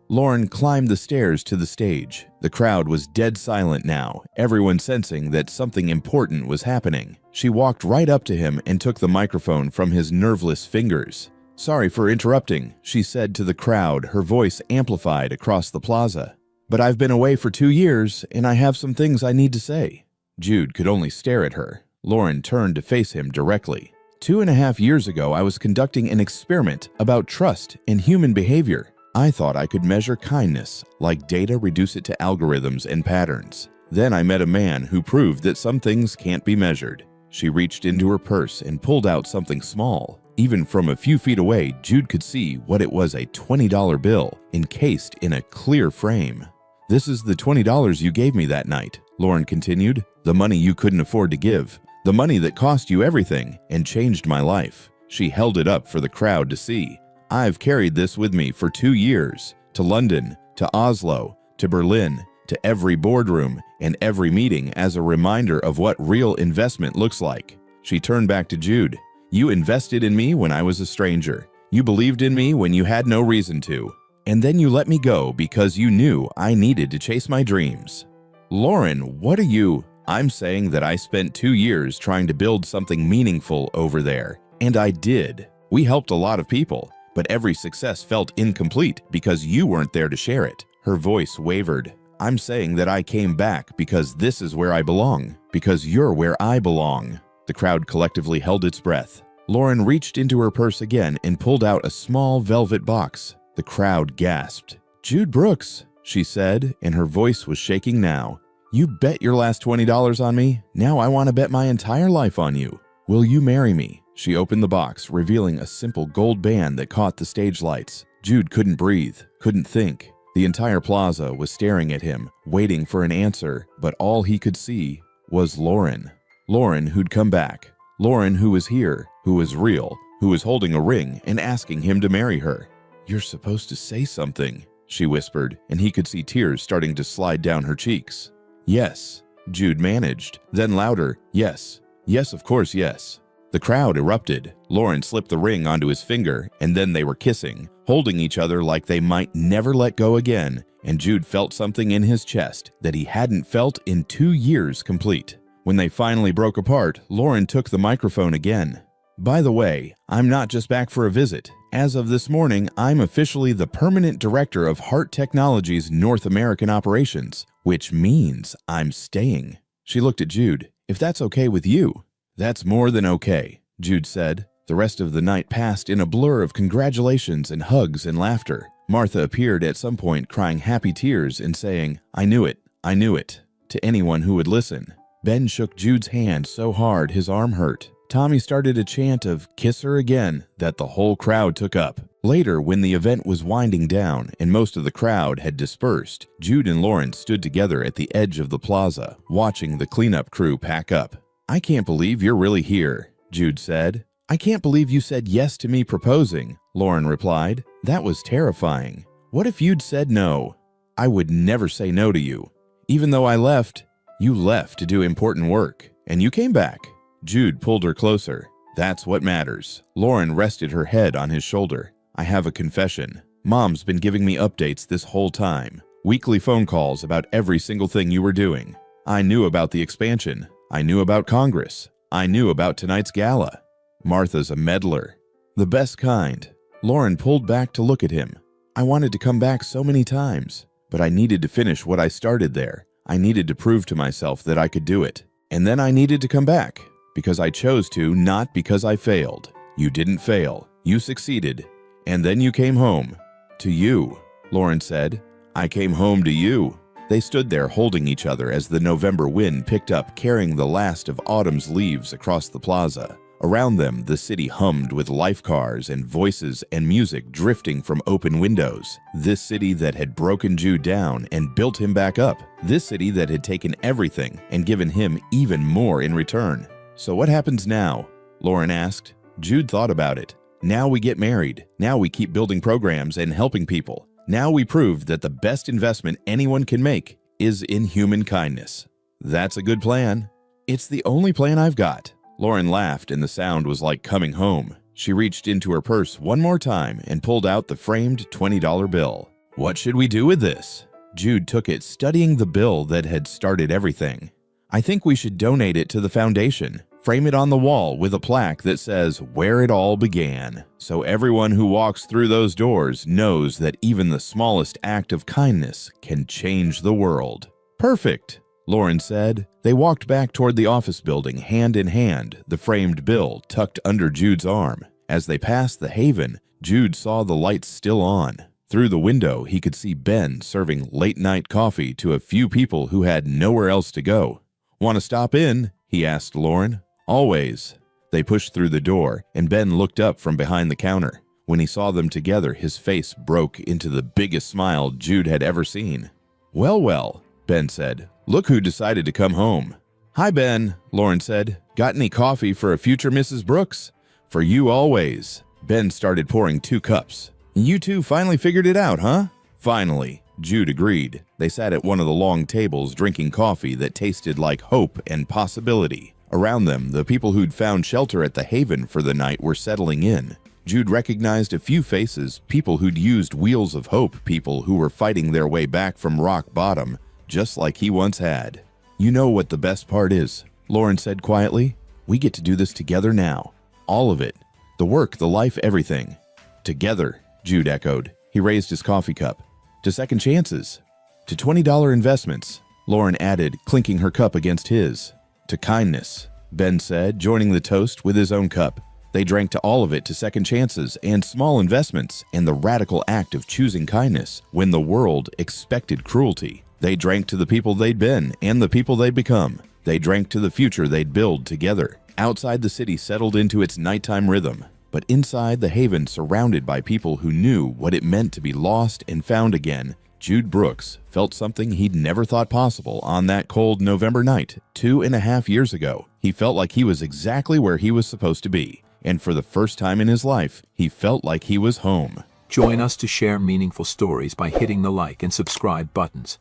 Lauren climbed the stairs to the stage. The crowd was dead silent now, everyone sensing that something important was happening. She walked right up to him and took the microphone from his nerveless fingers. "Sorry for interrupting," she said to the crowd, her voice amplified across the plaza. "But I've been away for 2 years, and I have some things I need to say." Jude could only stare at her. Lauren turned to face him directly. 2.5 years ago, I was conducting an experiment about trust and human behavior. I thought I could measure kindness, like data, reduce it to algorithms and patterns. Then I met a man who proved that some things can't be measured. She reached into her purse and pulled out something small. Even from a few feet away, Jude could see what it was, a $20 bill encased in a clear frame. "This is the $20 you gave me that night," Lauren continued. "The money you couldn't afford to give. The money that cost you everything and changed my life." She held it up for the crowd to see. "I've carried this with me for 2 years, to London, to Oslo, to Berlin, to every boardroom and every meeting as a reminder of what real investment looks like." She turned back to Jude. "You invested in me when I was a stranger. You believed in me when you had no reason to. And then you let me go because you knew I needed to chase my dreams." "Lauren, what are you..." "I'm saying that I spent 2 years trying to build something meaningful over there. And I did. We helped a lot of people. But every success felt incomplete because you weren't there to share it." Her voice wavered. "I'm saying that I came back because this is where I belong, because you're where I belong." The crowd collectively held its breath. Lauren reached into her purse again and pulled out a small velvet box. The crowd gasped. "Jude Brooks," she said, and her voice was shaking now. "You bet your last $20 on me. Now I want to bet my entire life on you. Will you marry me?" She opened the box, revealing a simple gold band that caught the stage lights. Jude couldn't breathe, couldn't think. The entire plaza was staring at him, waiting for an answer, but all he could see was Lauren. Lauren, who'd come back. Lauren, who was here, who was real, who was holding a ring and asking him to marry her. "You're supposed to say something," she whispered, and he could see tears starting to slide down her cheeks. "Yes," Jude managed, then louder, "Yes. Yes, of course, yes." The crowd erupted. Lauren slipped the ring onto his finger, and then they were kissing, holding each other like they might never let go again, and Jude felt something in his chest that he hadn't felt in 2 years complete. When they finally broke apart, Lauren took the microphone again. "By the way, I'm not just back for a visit. As of this morning, I'm officially the permanent director of Heart Technologies' North American operations, which means I'm staying." She looked at Jude. "If that's okay with you." "That's more than okay," Jude said. The rest of the night passed in a blur of congratulations and hugs and laughter. Martha appeared at some point crying happy tears and saying, I knew it," to anyone who would listen. Ben shook Jude's hand so hard his arm hurt. Tommy started a chant of "kiss her again" that the whole crowd took up. Later, when the event was winding down and most of the crowd had dispersed, Jude and Lauren stood together at the edge of the plaza, watching the cleanup crew pack up. "I can't believe you're really here," Jude said. "I can't believe you said yes to me proposing," Lauren replied. "That was terrifying. What if you'd said no?" "I would never say no to you. Even though I left, you left to do important work, and you came back." Jude pulled her closer. "That's what matters." Lauren rested her head on his shoulder. "I have a confession. Mom's been giving me updates this whole time. Weekly phone calls about every single thing you were doing. I knew about the expansion. I knew about Congress. I knew about tonight's gala. Martha's a meddler. The best kind." Lauren pulled back to look at him. "I wanted to come back so many times, but I needed to finish what I started there. I needed to prove to myself that I could do it. And then I needed to come back, because I chose to, not because I failed. You didn't fail. You succeeded. And then you came home. To you," Lauren said. "I came home to you." They stood there holding each other as the November wind picked up, carrying the last of autumn's leaves across the plaza. Around them, the city hummed with life cars and voices and music drifting from open windows. This city that had broken Jude down and built him back up. This city that had taken everything and given him even more in return. "So what happens now?" Lauren asked. Jude thought about it. "Now we get married. Now we keep building programs and helping people. Now we proved that the best investment anyone can make is in human kindness." "That's a good plan." "It's the only plan I've got." Lauren laughed, and the sound was like coming home. She reached into her purse one more time and pulled out the framed $20 bill. "What should we do with this?" Jude took it, studying the bill that had started everything. "I think we should donate it to the foundation. Frame it on the wall with a plaque that says where it all began, so everyone who walks through those doors knows that even the smallest act of kindness can change the world." "Perfect," Lauren said. They walked back toward the office building, hand in hand, the framed bill tucked under Jude's arm. As they passed the Haven, Jude saw the lights still on. Through the window, he could see Ben serving late-night coffee to a few people who had nowhere else to go. "Want to stop in?" he asked Lauren. "Always." They pushed through the door, and Ben looked up from behind the counter. When he saw them together, his face broke into the biggest smile Jude had ever seen. "Well, well," Ben said. "Look who decided to come home." "Hi, Ben," Lauren said. "Got any coffee for a future Mrs. Brooks?" "For you always." Ben started pouring 2 cups. "You two finally figured it out, huh?" "Finally," Jude agreed. They sat at one of the long tables drinking coffee that tasted like hope and possibility. Around them, the people who'd found shelter at the Haven for the night were settling in. Jude recognized a few faces, people who'd used Wheels of Hope, people who were fighting their way back from rock bottom, just like he once had. "You know what the best part is," Lauren said quietly. "We get to do this together now. All of it. The work, the life, everything." "Together," Jude echoed. He raised his coffee cup. "To second chances. To $20 investments," Lauren added, clinking her cup against his. "To kindness," Ben said, joining the toast with his own cup. They drank to all of it, to second chances and small investments and the radical act of choosing kindness when the world expected cruelty. They drank to the people they'd been and the people they'd become. They drank to the future they'd build together. Outside, the city settled into its nighttime rhythm, but inside the Haven, surrounded by people who knew what it meant to be lost and found again, Jude Brooks felt something he'd never thought possible on that cold November night 2.5 years ago. He felt like he was exactly where he was supposed to be, and for the first time in his life, he felt like he was home. Join us to share meaningful stories by hitting the like and subscribe buttons.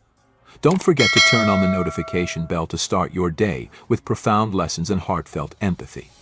Don't forget to turn on the notification bell to start your day with profound lessons and heartfelt empathy.